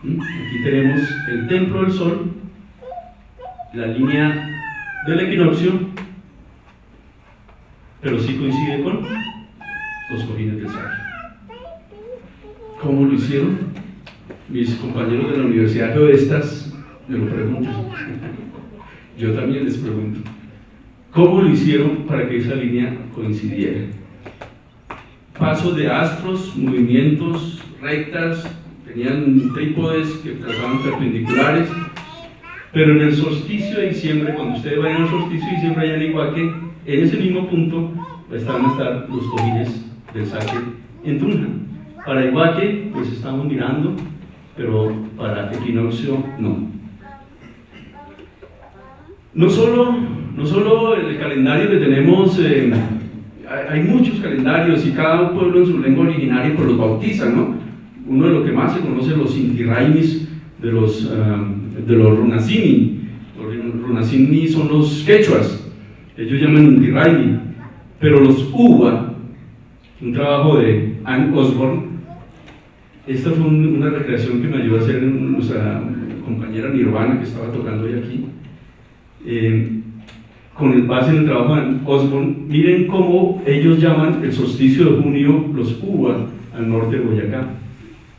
Aquí tenemos el templo del sol, la línea del equinoccio, pero sí coincide con los cojines del Saque. ¿Cómo lo hicieron? Mis compañeros de la Universidad Geodestas me lo preguntan. Yo también les pregunto, ¿cómo lo hicieron para que esa línea coincidiera? Pasos de astros, movimientos, rectas, tenían trípodes que trazaban perpendiculares, pero en el solsticio de diciembre, cuando ustedes vayan al solsticio de diciembre allá en Iguaque, en ese mismo punto van a estar los cojines del Saque en Tunja. Para Iguaque, pues estamos mirando, pero para equinoccio no. No solo el calendario que tenemos, hay muchos calendarios, y cada pueblo en su lengua originaria pues los bautizan, ¿no? Uno de los que más se conoce, los Inti Raymis de los Runasini. Los Runasini son los quechuas, ellos llaman Inti Raymi, pero los Uwa, un trabajo de Ann Osborne. Esta fue una recreación que me ayudó a hacer nuestra compañera Nirvana, que estaba tocando hoy aquí. con el base en el trabajo de Osborne, miren cómo ellos llaman el solsticio de junio los Uva al norte de Boyacá,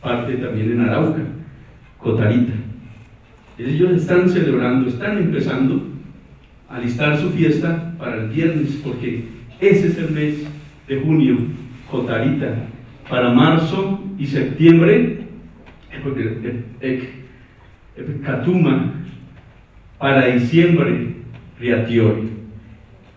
parte también en Arauca, Cotarita. Ellos están celebrando, están empezando a alistar su fiesta para el viernes, porque ese es el mes de junio, Cotarita. Para marzo y septiembre, Catuma. Para diciembre, Riatiori.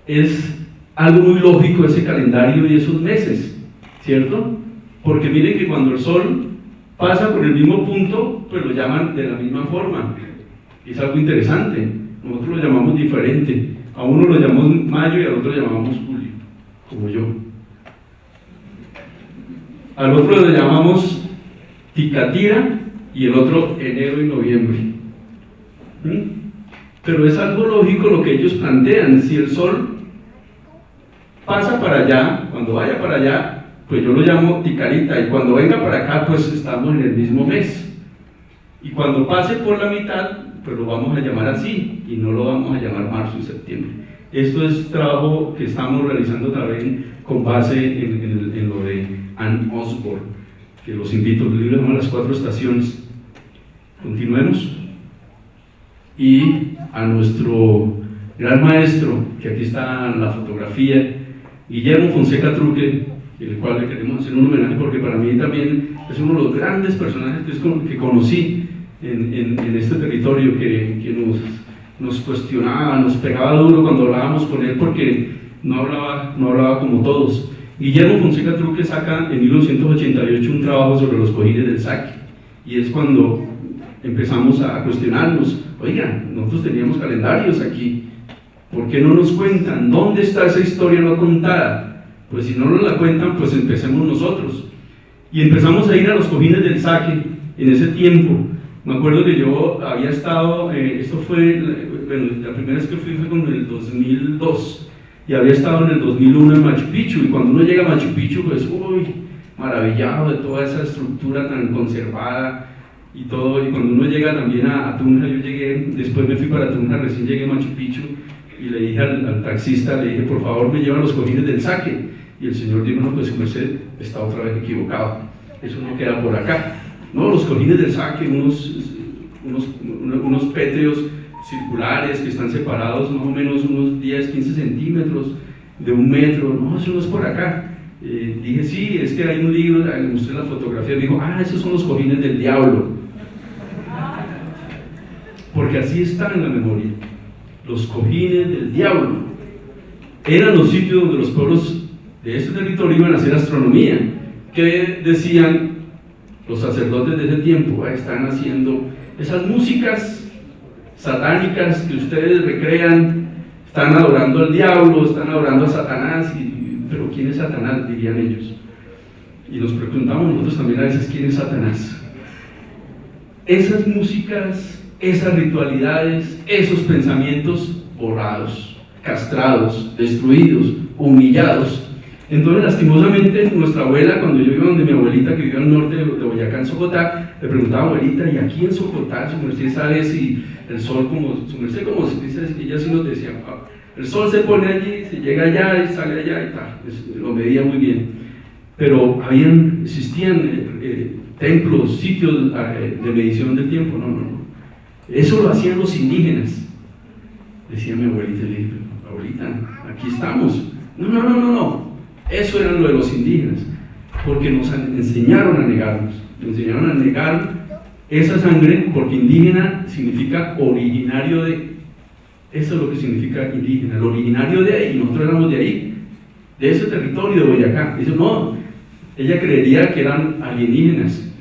Es algo muy lógico ese calendario y esos meses, ¿cierto? Porque miren que cuando el sol pasa por el mismo punto, pues lo llaman de la misma forma. Es algo interesante. Nosotros lo llamamos diferente. A uno lo llamamos mayo y al otro lo llamamos julio, como yo. Al otro lo llamamos Ticatira y el otro enero y noviembre. Pero es algo lógico lo que ellos plantean. Si el sol pasa para allá, cuando vaya para allá, pues yo lo llamo Ticarita, y cuando venga para acá, pues estamos en el mismo mes. Y cuando pase por la mitad, pues lo vamos a llamar así, y no lo vamos a llamar marzo y septiembre. Esto es trabajo que estamos realizando también con base en lo de Anne Osborne, que los invito, el libro se llama Las Cuatro Estaciones. Continuemos. Y a nuestro gran maestro, que aquí está en la fotografía, Guillermo Fonseca Truque, el cual le queremos hacer un homenaje porque para mí también es uno de los grandes personajes que conocí en este territorio, que nos cuestionaba, nos pegaba duro cuando hablábamos con él porque no hablaba como todos. Guillermo Fonseca Truque saca en 1988 un trabajo sobre los cojines del saque, y es cuando empezamos a cuestionarnos: oigan, nosotros teníamos calendarios aquí, ¿por qué no nos cuentan? ¿Dónde está esa historia no contada? Pues si no nos la cuentan, pues empecemos nosotros. Y empezamos a ir a los cojines del saque en ese tiempo. Me acuerdo que yo había estado, esto fue, bueno, la primera vez que fui fue con el 2002, y había estado en el 2001 en Machu Picchu, y cuando uno llega a Machu Picchu, pues, uy, maravillado de toda esa estructura tan conservada y todo. Y cuando uno llega también a Tunja, yo llegué, después me fui para Tunja, recién llegué a Machu Picchu, y le dije al taxista, le dije, por favor me llevan los cojines del saque, y el señor dijo: no, pues su merced está otra vez equivocado, eso no queda por acá. No, los cojines del saque, unos pétreos circulares que están separados más o menos unos 10, 15 centímetros de 1 metro, no, eso no es por acá. Dije, sí, es que hay un libro, le mostré la fotografía, me dijo, esos son los cojines del diablo. Porque así están en la memoria, los cojines del diablo. Eran los sitios donde los pueblos de ese territorio iban a hacer astronomía. ¿Qué decían los sacerdotes de ese tiempo? Están haciendo esas músicas satánicas que ustedes recrean, están adorando al diablo, están adorando a Satanás, pero ¿quién es Satanás?, dirían ellos. Y nos preguntamos nosotros también a veces, ¿quién es Satanás? Esas músicas, esas ritualidades, esos pensamientos borrados, castrados, destruidos, humillados. Entonces, lastimosamente, nuestra abuela, cuando yo iba donde mi abuelita, que vivía al norte de Boyacá, en Socotá, le preguntaba: abuelita, ¿y aquí en Socotá su merced sabe si el sol, como su merced, como dice, ella sí nos decía, el sol se pone allí, se llega allá y sale allá y tal, lo medía muy bien. Pero existían templos, sitios de medición del tiempo. No. Eso lo hacían los indígenas. Decía mi abuelita, le dije: abuelita, aquí estamos. No. Eso era lo de los indígenas, porque nos enseñaron a negarnos, nos enseñaron a negar esa sangre, porque indígena significa originario de, eso es lo que significa indígena, el originario de ahí, nosotros éramos de ahí, de ese territorio de Boyacá. Dice, no, ella creería que eran alienígenas,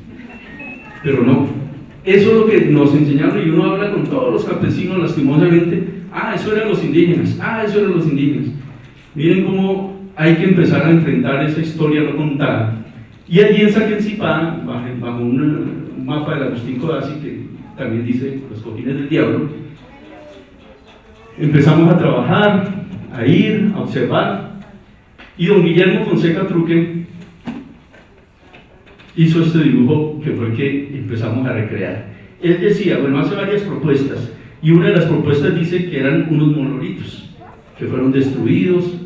pero no, eso es lo que nos enseñaron, y uno habla con todos los campesinos lastimosamente: eso eran los indígenas, eso eran los indígenas. Miren cómo hay que empezar a enfrentar esa historia no contada. Y allí en Saquencipá, bajo un mapa de Agustín Codazzi, que también dice los cojines del diablo, empezamos a trabajar, a ir, a observar, y don Guillermo Fonseca Truque hizo este dibujo que fue el que empezamos a recrear. Él decía, bueno, hace varias propuestas, y una de las propuestas dice que eran unos monolitos. que fueron destruidos,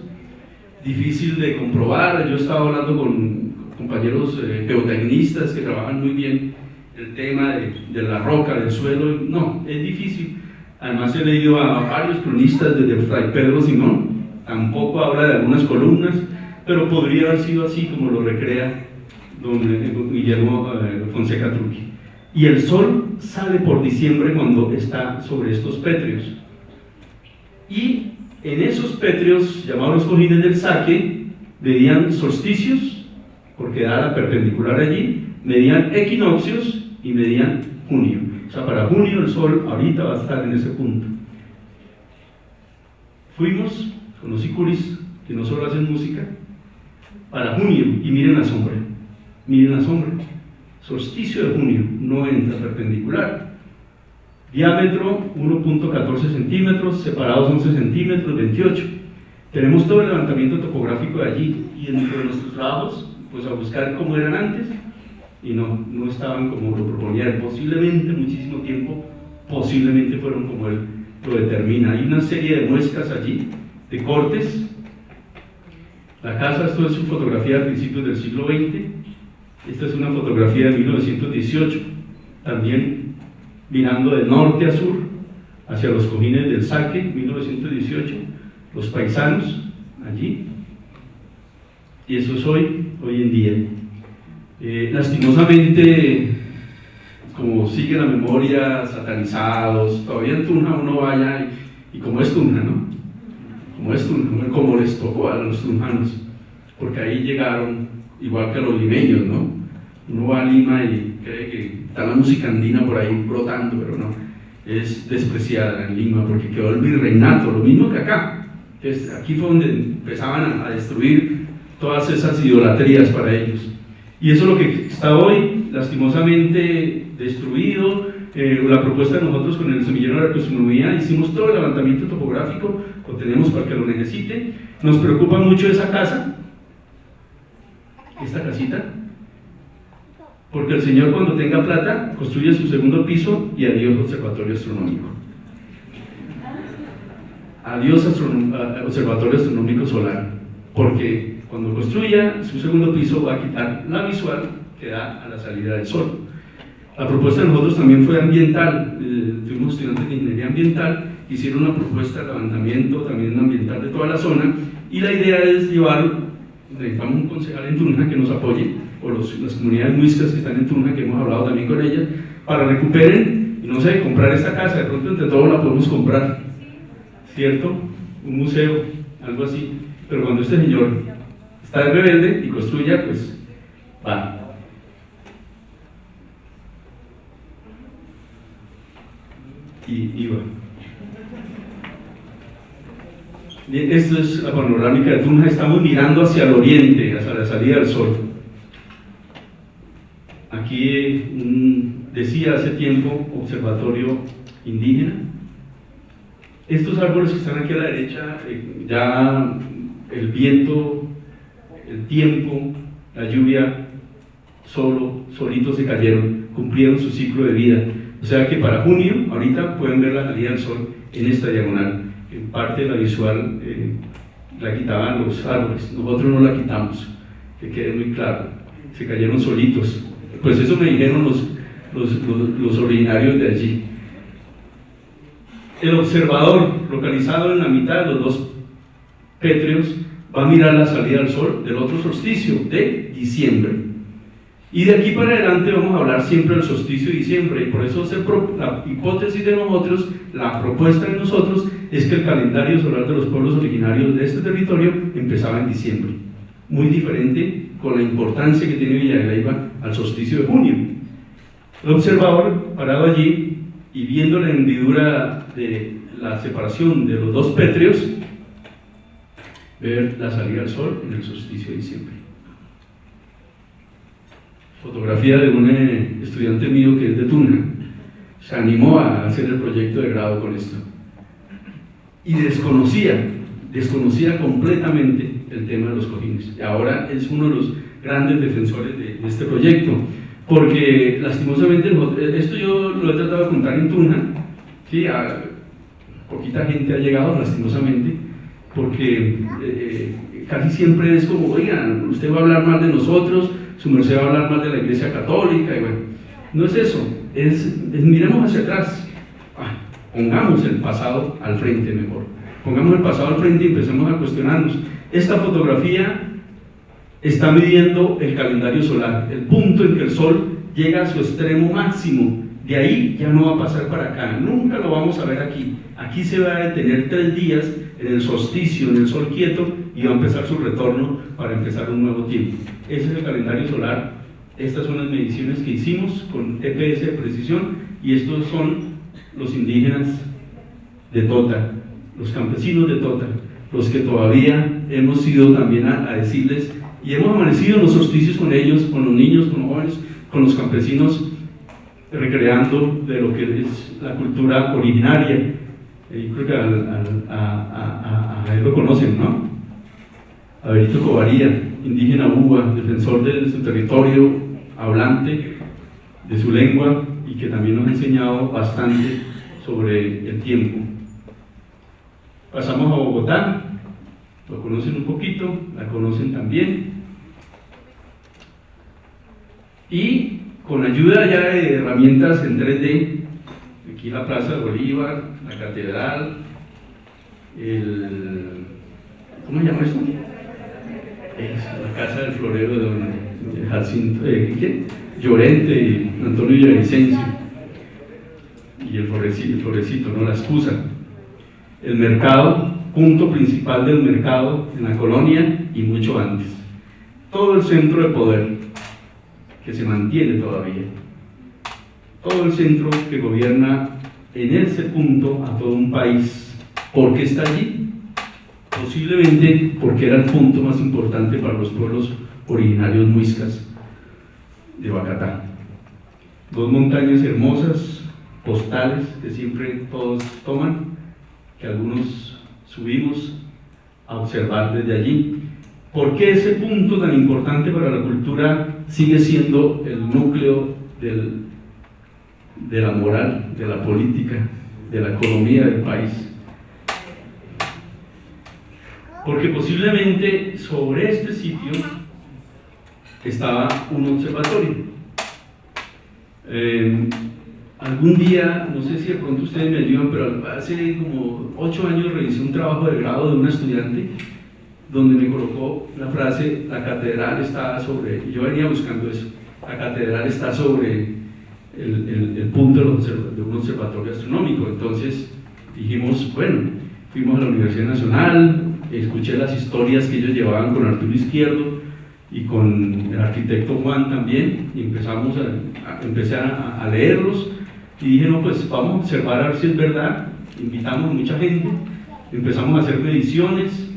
difícil de comprobar. Yo estaba hablando con compañeros geotecnistas que trabajan muy bien el tema de la roca, del suelo. No, es difícil. Además he leído a varios cronistas desde Fray Pedro Simón, tampoco habla de algunas columnas, pero podría haber sido así como lo recrea don Guillermo Fonseca Truqui. Y el sol sale por diciembre cuando está sobre estos pétreos. Y en esos pétreos, llamados los cojines del saque, medían solsticios, porque da la perpendicular allí, medían equinoccios y medían junio. O sea, para junio el sol ahorita va a estar en ese punto. Fuimos con los sicuris, que no solo hacen música, para junio, y miren la sombra, solsticio de junio, no entra perpendicular, diámetro 1.14 centímetros, separados 11 centímetros, 28. Tenemos todo el levantamiento topográfico de allí, y dentro de nuestros trabajos, pues a buscar cómo eran antes, y no estaban como lo proponía él. Posiblemente, muchísimo tiempo, posiblemente fueron como él lo determina. Hay una serie de muescas allí, de cortes. La casa, esto es su fotografía a principios del siglo XX. Esta es una fotografía de 1918, también mirando de norte a sur, hacia los cojines del saque, 1918, los paisanos allí. Y eso es hoy en día. Lastimosamente, como sigue la memoria, satanizados, todavía en Tunja uno vaya y como es Tunja, ¿no? Como les tocó a los tunjanos, porque ahí llegaron igual que a los limeños, ¿no? Uno va a Lima y cree que está la música andina por ahí brotando, pero no, es despreciada en Lima porque quedó el virreinato, lo mismo que acá. Aquí fue donde empezaban a destruir todas esas idolatrías para ellos. Y eso es lo que está hoy, lastimosamente, destruido. La propuesta de nosotros con el Semillero de la Gastronomía, hicimos todo el levantamiento topográfico, lo tenemos para que lo necesite. Nos preocupa mucho esa casa, esta casita, porque el Señor, cuando tenga plata, construye su segundo piso y adiós observatorio astronómico. Adiós observatorio astronómico solar, porque cuando construya su segundo piso va a quitar la visual que da a la salida del sol. La propuesta de nosotros también fue ambiental. Fuimos estudiantes de ingeniería ambiental, hicieron una propuesta de levantamiento también ambiental de toda la zona, y la idea es llevar, necesitamos un concejal en Tunja que nos apoye, o las comunidades muiscas que están en Tunja, que hemos hablado también con ellas, para recuperen, y no sé, comprar esta casa. De pronto entre todos la podemos comprar, ¿cierto? Un museo, algo así. Pero cuando este señor está rebelde y construya, pues va. Y va. Bien, esto es la panorámica de Tunja. Estamos mirando hacia el oriente, hacia la salida del sol. Aquí decía hace tiempo observatorio indígena. Estos árboles que están aquí a la derecha, ya el viento, el tiempo, la lluvia, solitos se cayeron, cumplieron su ciclo de vida. O sea que para junio, ahorita pueden ver la salida del sol en esta diagonal. En parte de la visual la quitaban los árboles, nosotros no la quitamos, que quede muy claro, se cayeron solitos. Pues eso me dijeron los originarios de allí. El observador, localizado en la mitad de los dos pétreos, va a mirar la salida del sol del otro solsticio de diciembre. Y de aquí para adelante vamos a hablar siempre del solsticio de diciembre, y por eso la hipótesis de nosotros, la propuesta de nosotros, es que el calendario solar de los pueblos originarios de este territorio empezaba en diciembre, muy diferente con la importancia que tiene Villa de Leyva al solsticio de junio. El observador, parado allí y viendo la hendidura de la separación de los dos pétreos, ver la salida del sol en el solsticio de diciembre. Fotografía de un estudiante mío que es de Tunja, se animó a hacer el proyecto de grado con esto y desconocía completamente el tema de los cojines, y ahora es uno de los grandes defensores de este proyecto, porque lastimosamente esto yo lo he tratado de contar en Tunja, ¿sí? Poquita gente ha llegado lastimosamente, porque casi siempre es como, oigan, usted va a hablar mal de nosotros, su merced va a hablar mal de la Iglesia Católica, y bueno, no es eso, es miremos hacia atrás, pongamos el pasado al frente mejor, pongamos el pasado al frente y empecemos a cuestionarnos. Esta fotografía está midiendo el calendario solar, el punto en que el Sol llega a su extremo máximo. De ahí ya no va a pasar para acá, nunca lo vamos a ver aquí. Aquí se va a detener 3 días en el solsticio, en el Sol quieto, y va a empezar su retorno para empezar un nuevo tiempo. Ese es el calendario solar. Estas son las mediciones que hicimos con EPS de precisión, y estos son los indígenas de Tota, los campesinos de Tota, los que todavía hemos ido también a decirles, y hemos amanecido en los solsticios con ellos, con los niños, con los jóvenes, con los campesinos, recreando de lo que es la cultura originaria. Yo creo que a él lo conocen, ¿no? A Benito Covaría, indígena uva, defensor de su territorio, hablante de su lengua, y que también nos ha enseñado bastante sobre el tiempo. Pasamos a Bogotá, lo conocen un poquito, la conocen también, y con ayuda ya de herramientas en 3D, aquí la Plaza de Bolívar, la Catedral, ¿cómo se llama esto? Es la Casa del Florero de don Jacinto, Llorente y Antonio Villavicencio, y el florecito, ¿no? La excusa. El mercado, punto principal del mercado en la colonia y mucho antes. Todo el centro de poder que se mantiene todavía. Todo el centro que gobierna en ese punto a todo un país. ¿Por qué está allí? Posiblemente porque era el punto más importante para los pueblos originarios muiscas de Boyacá. 2 montañas hermosas, postales, que siempre todos toman, que algunos subimos a observar desde allí. ¿Por qué ese punto tan importante para la cultura sigue siendo el núcleo de la moral, de la política, de la economía del país? Porque posiblemente sobre este sitio estaba un observatorio. Algún día, no sé si de pronto ustedes me ayudan, pero hace como 8 años revisé un trabajo de grado de una estudiante donde me colocó la frase: la catedral está sobre, y yo venía buscando eso, la catedral está sobre el punto de un observatorio astronómico. Entonces dijimos, bueno, fuimos a la Universidad Nacional, escuché las historias que ellos llevaban con Arturo Izquierdo y con el arquitecto Juan también, y empecé a leerlos, y dije, no, pues vamos a observar a ver si es verdad. Invitamos mucha gente, empezamos a hacer mediciones,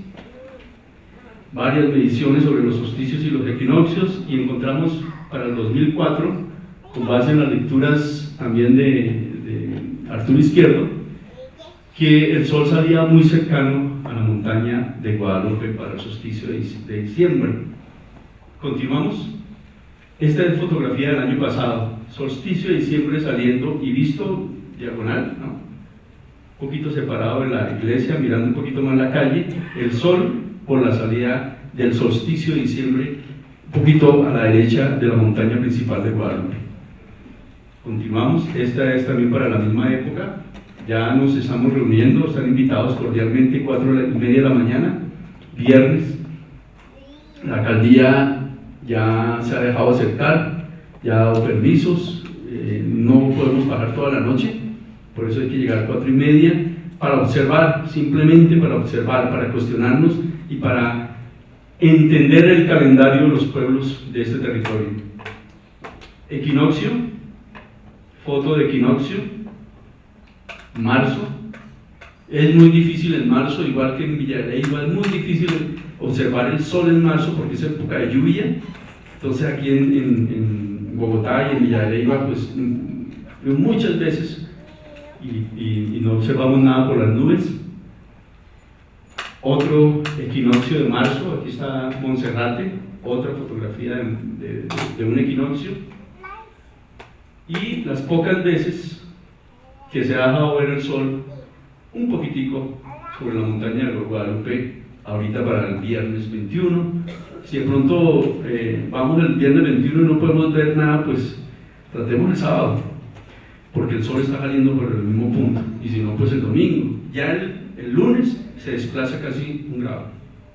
varias mediciones sobre los solsticios y los equinoccios, y encontramos para el 2004, con base en las lecturas también de Arturo Izquierdo, que el sol salía muy cercano a la montaña de Guadalupe para el solsticio de diciembre. Continuamos. Esta es fotografía del año pasado, solsticio de diciembre saliendo y visto diagonal, ¿no? Un poquito separado de la iglesia, mirando un poquito más la calle, el sol por la salida del solsticio de diciembre, un poquito a la derecha de la montaña principal de Guadalupe. Continuamos. Esta es también para la misma época. Ya nos estamos reuniendo, están invitados cordialmente, 4:30 de la mañana, viernes. La alcaldía ya se ha dejado acercar, ya ha dado permisos, no podemos bajar toda la noche, por eso hay que llegar a 4:30 para observar, simplemente para observar, para cuestionarnos y para entender el calendario de los pueblos de este territorio. Equinoccio, foto de equinoccio, marzo. Es muy difícil en marzo, igual que en Villa de Leyva, es muy difícil observar el sol en marzo porque es época de lluvia. Entonces aquí en Bogotá y en Villa de Leyva, pues muchas veces y no observamos nada por las nubes. Otro equinoccio de marzo, aquí está Monserrate, otra fotografía de un equinoccio. Y las pocas veces que se ha dejado ver el sol un poquitico sobre la montaña de Guadalupe ahorita para el viernes 21. Si de pronto vamos el viernes 21 y no podemos ver nada, pues tratemos el sábado, porque el sol está saliendo por el mismo punto, y si no, pues el domingo. Ya el lunes se desplaza casi 1 grado,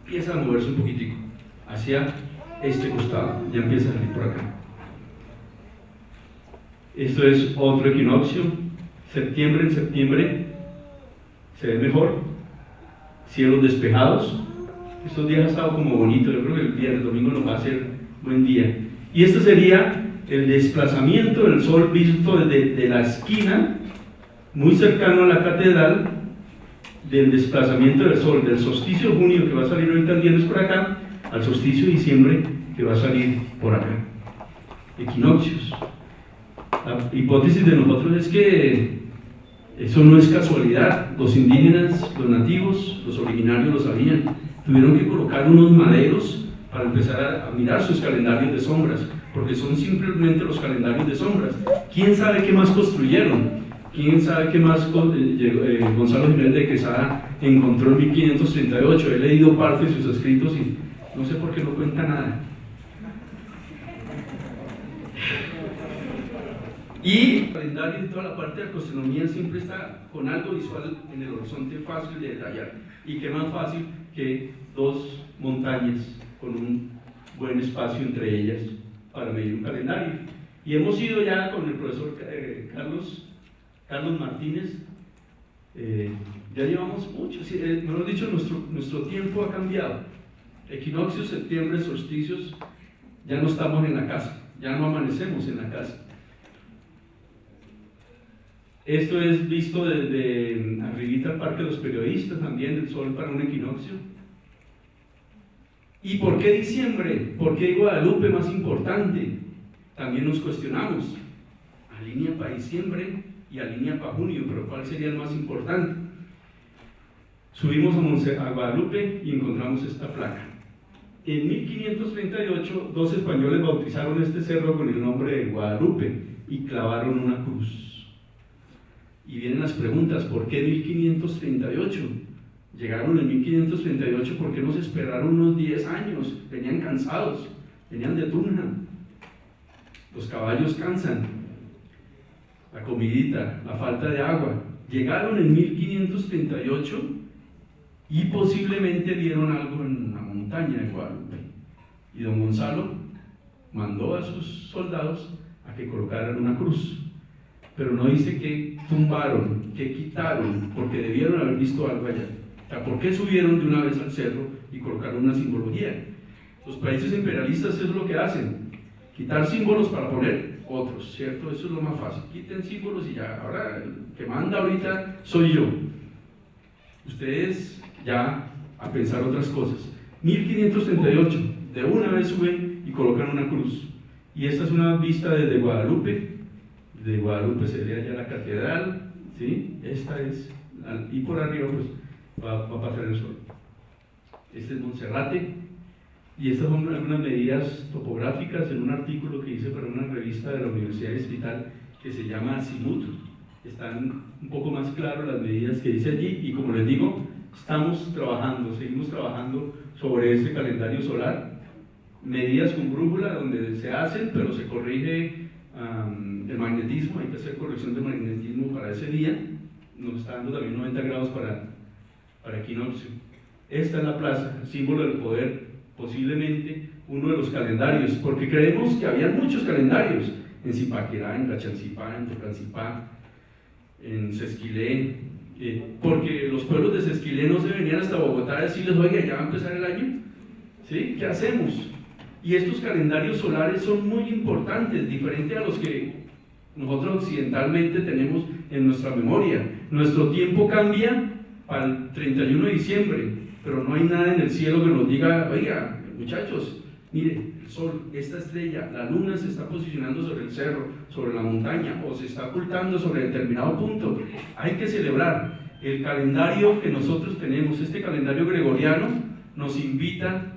empieza a moverse un poquitico hacia este costado, ya empieza a salir por acá. Esto es otro equinoccio. En septiembre se ve mejor, cielos despejados. Estos días ha estado como bonito, yo creo que el domingo nos va a ser buen día. Y este sería el desplazamiento del sol visto desde la esquina, muy cercano a la catedral, del desplazamiento del sol, del solsticio de junio que va a salir ahorita el viernes por acá, al solsticio de diciembre que va a salir por acá. Equinoccios. La hipótesis de nosotros es que eso no es casualidad. Los indígenas, los nativos, los originarios lo sabían. Tuvieron que colocar unos maderos para empezar a mirar sus calendarios de sombras, porque son simplemente los calendarios de sombras. ¿Quién sabe qué más construyeron? ¿Quién sabe qué más Gonzalo Jiménez de Quesada encontró en 1538? He leído parte de sus escritos y no sé por qué no cuenta nada. Y el calendario y toda la parte de la astronomía siempre está con algo visual en el horizonte fácil de detallar. Y qué más fácil que 2 montañas con un buen espacio entre ellas para medir un calendario. Y hemos ido ya con el profesor Carlos Martínez, ya llevamos mucho, mejor dicho, nuestro tiempo ha cambiado. Equinoccios, septiembre, solsticios, ya no estamos en la casa, ya no amanecemos en la casa. Esto es visto desde arribita al Parque de los Periodistas, también el sol para un equinoccio. ¿Y por qué diciembre? ¿Por qué Guadalupe más importante? También nos cuestionamos. Alinea para diciembre y alinea para junio, pero ¿cuál sería el más importante? Subimos a Guadalupe y encontramos esta placa. En 1538, 2 españoles bautizaron este cerro con el nombre de Guadalupe y clavaron una cruz. Y vienen las preguntas, ¿por qué 1538? Llegaron en 1538, ¿por qué no se esperaron unos 10 años? Venían cansados, venían de Tunja. Los caballos cansan, la comidita, la falta de agua. Llegaron en 1538 y posiblemente vieron algo en la montaña de Guadalupe. Y don Gonzalo mandó a sus soldados a que colocaran una cruz. Pero no dice que tumbaron, que quitaron, porque debieron haber visto algo allá. O sea, ¿por qué subieron de una vez al cerro y colocaron una simbología? Los países imperialistas eso es lo que hacen, quitar símbolos para poner otros, ¿cierto? Eso es lo más fácil, quiten símbolos y ya, ahora el que manda ahorita soy yo. Ustedes ya a pensar otras cosas. 1538, de una vez suben y colocan una cruz. Y esta es una vista desde Guadalupe. De Guadalupe sería ya la catedral, ¿sí? Esta es, y por arriba pues va a pasar el sol. Este es Monserrate, y estas son algunas medidas topográficas en un artículo que hice para una revista de la Universidad Distrital que se llama Azimut. Están un poco más claras las medidas que dice allí, y como les digo, seguimos trabajando sobre este calendario solar, medidas con brújula donde se hacen, pero se corrige el magnetismo, hay que hacer corrección de magnetismo para ese día, nos está dando también 90 grados para equinoccio. Esta es la plaza, símbolo del poder, posiblemente uno de los calendarios, porque creemos que había muchos calendarios, en Zipaquirá, en Cachancipá, en Tocancipá, en Sesquilé, porque los pueblos de Sesquilé no se venían hasta Bogotá a decirles, oiga, ya va a empezar el año, ¿sí? ¿Qué hacemos? Y estos calendarios solares son muy importantes, diferente a los que nosotros occidentalmente tenemos en nuestra memoria. Nuestro tiempo cambia para el 31 de diciembre, pero no hay nada en el cielo que nos diga, oiga, muchachos, mire, el sol, esta estrella, la luna se está posicionando sobre el cerro, sobre la montaña, o se está ocultando sobre determinado punto. Hay que celebrar. El calendario que nosotros tenemos, este calendario gregoriano, nos invita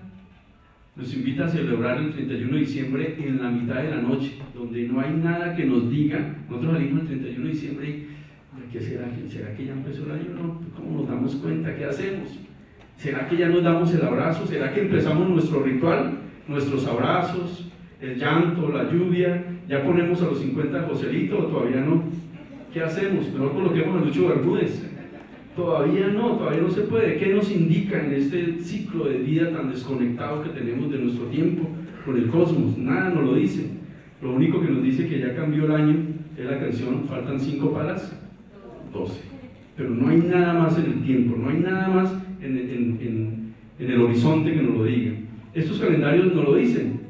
a celebrar el 31 de diciembre en la mitad de la noche, donde no hay nada que nos diga. Nosotros salimos el 31 de diciembre y ¿Qué será? ¿Será que ya empezó el año? No, ¿cómo nos damos cuenta? ¿Qué hacemos? ¿Será que ya nos damos el abrazo? ¿Será que empezamos nuestro ritual? Nuestros abrazos, el llanto, la lluvia, ¿ya ponemos a los 50 Joselito o todavía no? ¿Qué hacemos? Mejor coloquemos a Lucho Bermúdez. Todavía no se puede. ¿Qué nos indica en este ciclo de vida tan desconectado que tenemos de nuestro tiempo con el cosmos? Nada nos lo dice. Lo único que nos dice que ya cambió el año es la canción Faltan 5 para las 12. Pero no hay nada más en el tiempo, no hay nada más en el horizonte que nos lo diga. Estos calendarios nos lo dicen.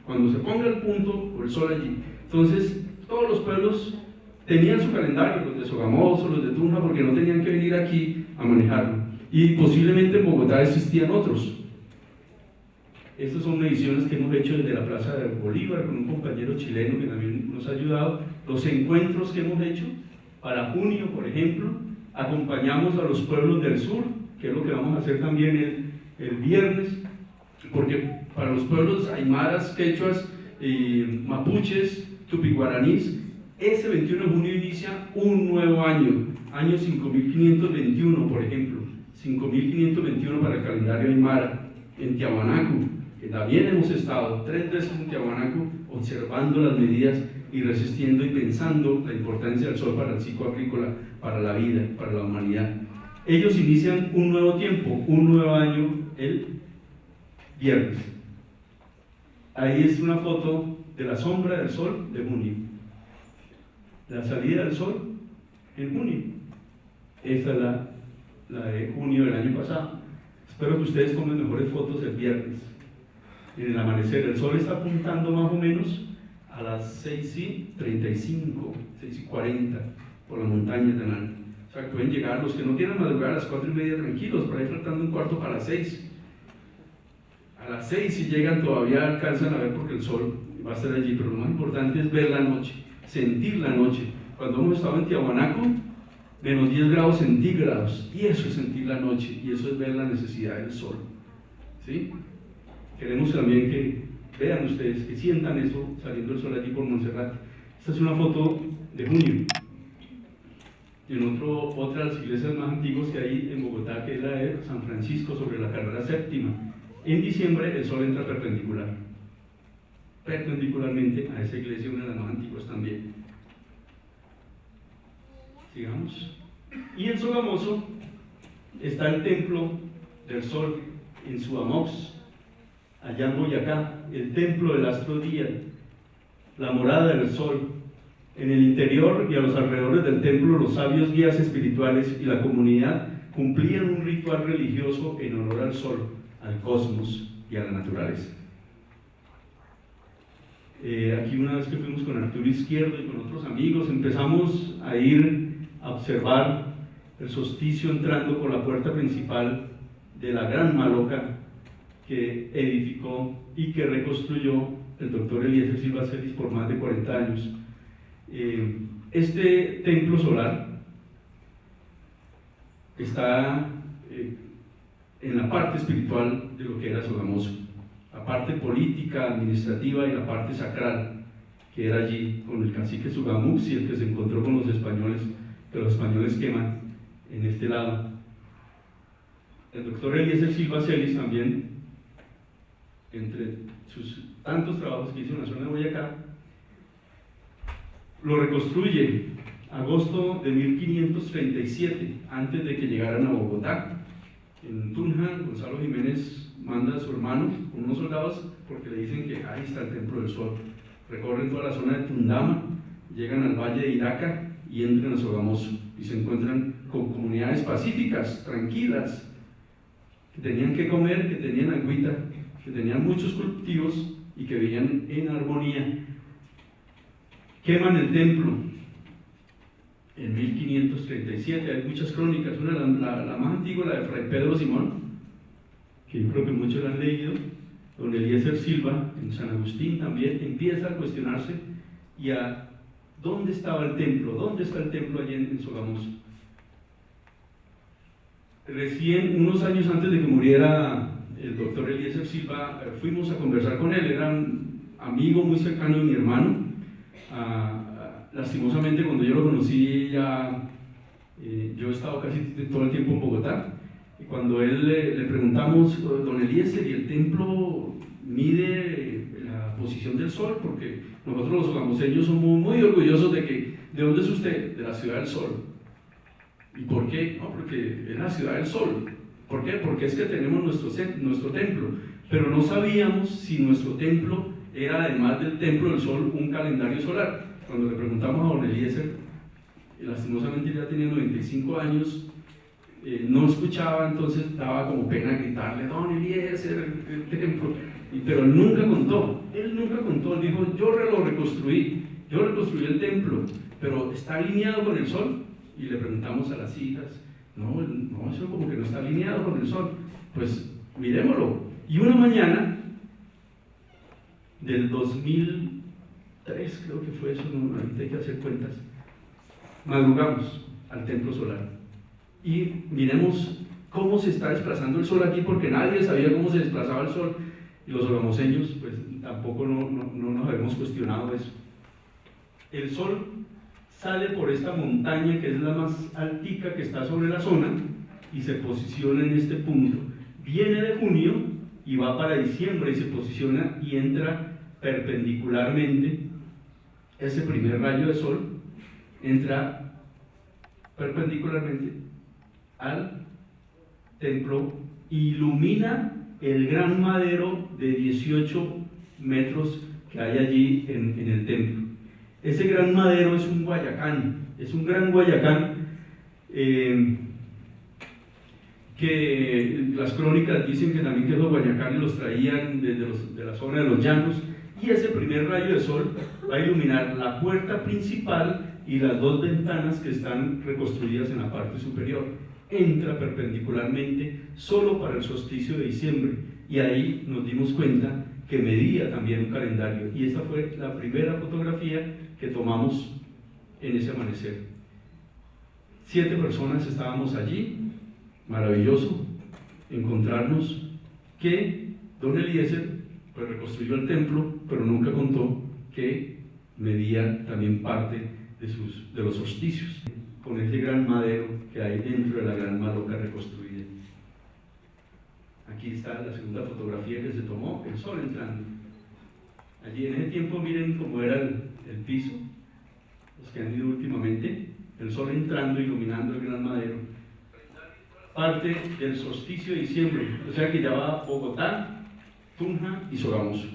Cuando se ponga el punto o el sol allí. Entonces, todos los pueblos tenían su calendario, los de Sogamoso, los de Tunja, porque no tenían que venir aquí a manejarlo. Y posiblemente en Bogotá existían otros. Estas son mediciones que hemos hecho desde la Plaza de Bolívar con un compañero chileno que también nos ha ayudado. Los encuentros que hemos hecho para junio, por ejemplo, acompañamos a los pueblos del sur, que es lo que vamos a hacer también el viernes, porque para los pueblos aymaras, quechuas, mapuches, tupiguaranís, ese 21 de junio inicia un nuevo año, año 5521, por ejemplo, 5521 para el calendario aymara, en Tiahuanaco, que también hemos estado 3 veces en Tiahuanaco, observando las medidas y resistiendo y pensando la importancia del sol para el ciclo agrícola, para la vida, para la humanidad. Ellos inician un nuevo tiempo, un nuevo año, el viernes. Ahí es una foto de la sombra del sol de junio. La salida del sol en junio. Esta es la de junio del año pasado. Espero que ustedes tomen mejores fotos el viernes. En el amanecer, el sol está apuntando más o menos a las 6:35, 6:40 por la montaña tan alta. O sea, que pueden llegar los que no quieran madrugar a las 4:30 tranquilos, por ahí faltando un cuarto para las 6. A las 6 si llegan todavía alcanzan a ver porque el sol va a estar allí, pero lo más importante es ver la noche, sentir la noche. Cuando hemos estado en Tiahuanaco, menos 10 grados centígrados, y eso es sentir la noche, y eso es ver la necesidad del sol. ¿Sí? Queremos también que vean ustedes, que sientan eso saliendo el sol allí por Montserrat. Esta es una foto de junio. En otras iglesias más antiguas que hay en Bogotá, que es la de San Francisco sobre la carrera séptima. En diciembre el sol entra perpendicularmente a esa iglesia, una de las más antiguas también. Sigamos. Y en Sogamoso está el templo del sol en Suamox, allá en Boyacá, el templo del astro día, la morada del sol. En el interior y a los alrededores del templo, los sabios guías espirituales y la comunidad cumplían un ritual religioso en honor al sol, al cosmos y a la naturaleza. Aquí una vez que fuimos con Arturo Izquierdo y con otros amigos, empezamos a ir a observar el solsticio entrando por la puerta principal de la Gran Maloca que edificó y que reconstruyó el doctor Eliezer Silva Celis por más de 40 años. Este templo solar está en la parte espiritual de lo que era Sogamoso, la parte política, administrativa y la parte sacral que era allí con el cacique Sugamuxi, el que se encontró con los españoles, que los españoles queman en este lado. El doctor Eliezer Silva Celis también, entre sus tantos trabajos que hizo en la zona de Boyacá, lo reconstruye agosto de 1537, antes de que llegaran a Bogotá. En Tunja, Gonzalo Jiménez manda a su hermano con unos soldados porque le dicen que ahí está el Templo del Sol. Recorren toda la zona de Tundama, llegan al Valle de Iraca y entran a Sogamoso y se encuentran con comunidades pacíficas, tranquilas, que tenían que comer, que tenían agüita, que tenían muchos cultivos y que vivían en armonía. Queman el templo en 1537, hay muchas crónicas, una la más antigua, la de Fray Pedro Simón, que yo creo que muchos la han leído, donde Eliezer Silva, en San Agustín también, empieza a cuestionarse y a dónde estaba el templo, dónde está el templo allí en Sogamoso. Recién, unos años antes de que muriera el doctor Eliezer Silva, fuimos a conversar con él, era un amigo muy cercano de mi hermano. Lastimosamente cuando yo lo conocí ya Yo he estado casi todo el tiempo en Bogotá, y cuando él le preguntamos, don Eliezer, ¿y el templo mide la posición del sol? Porque nosotros los sogamoseños somos muy orgullosos ¿de dónde es usted? De la ciudad del sol. ¿Y por qué? No, porque es la ciudad del sol. ¿Por qué? Porque es que tenemos nuestro templo, pero no sabíamos si nuestro templo era, además del templo del sol, un calendario solar. Cuando le preguntamos a don Eliezer, lastimosamente ya tenía 95 años, no escuchaba, entonces daba como pena gritarle, don Eliezer, el templo, pero él nunca contó, él dijo, yo lo reconstruí el templo, pero ¿está alineado con el sol? Y le preguntamos a las hijas, no, eso como que no está alineado con el sol, pues miremoslo. Y una mañana del 2003, creo que fue eso, no, ahorita hay que hacer cuentas, madrugamos al templo solar y miremos cómo se está desplazando el sol aquí, porque nadie sabía cómo se desplazaba el sol, y los sogamoseños pues tampoco no nos habíamos cuestionado eso. El sol sale por esta montaña que es la más altica que está sobre la zona y se posiciona en este punto, viene de junio y va para diciembre y se posiciona y entra perpendicularmente. Ese primer rayo de sol entra perpendicularmente al templo, ilumina el gran madero de 18 metros que hay allí en el templo. Ese gran madero es un guayacán, es un gran guayacán que las crónicas dicen que también que los guayacanes los traían de la zona de los llanos, y ese primer rayo de sol va a iluminar la puerta principal y las dos ventanas que están reconstruidas en la parte superior. Entra perpendicularmente solo para el solsticio de diciembre, y ahí nos dimos cuenta que medía también un calendario, y esta fue la primera fotografía que tomamos en ese amanecer. 7 personas estábamos allí, maravilloso encontrarnos que don Eliezer pues reconstruyó el templo, pero nunca contó que medía también parte de los solsticios, con ese gran madero que hay dentro de la gran maloca reconstruida. Aquí está la segunda fotografía que se tomó, el sol entrando. Allí en ese tiempo miren cómo era el piso, los que han ido últimamente, el sol entrando, iluminando el gran madero. Parte del solsticio de diciembre, o sea que ya va Bogotá, Tunja y Sogamoso,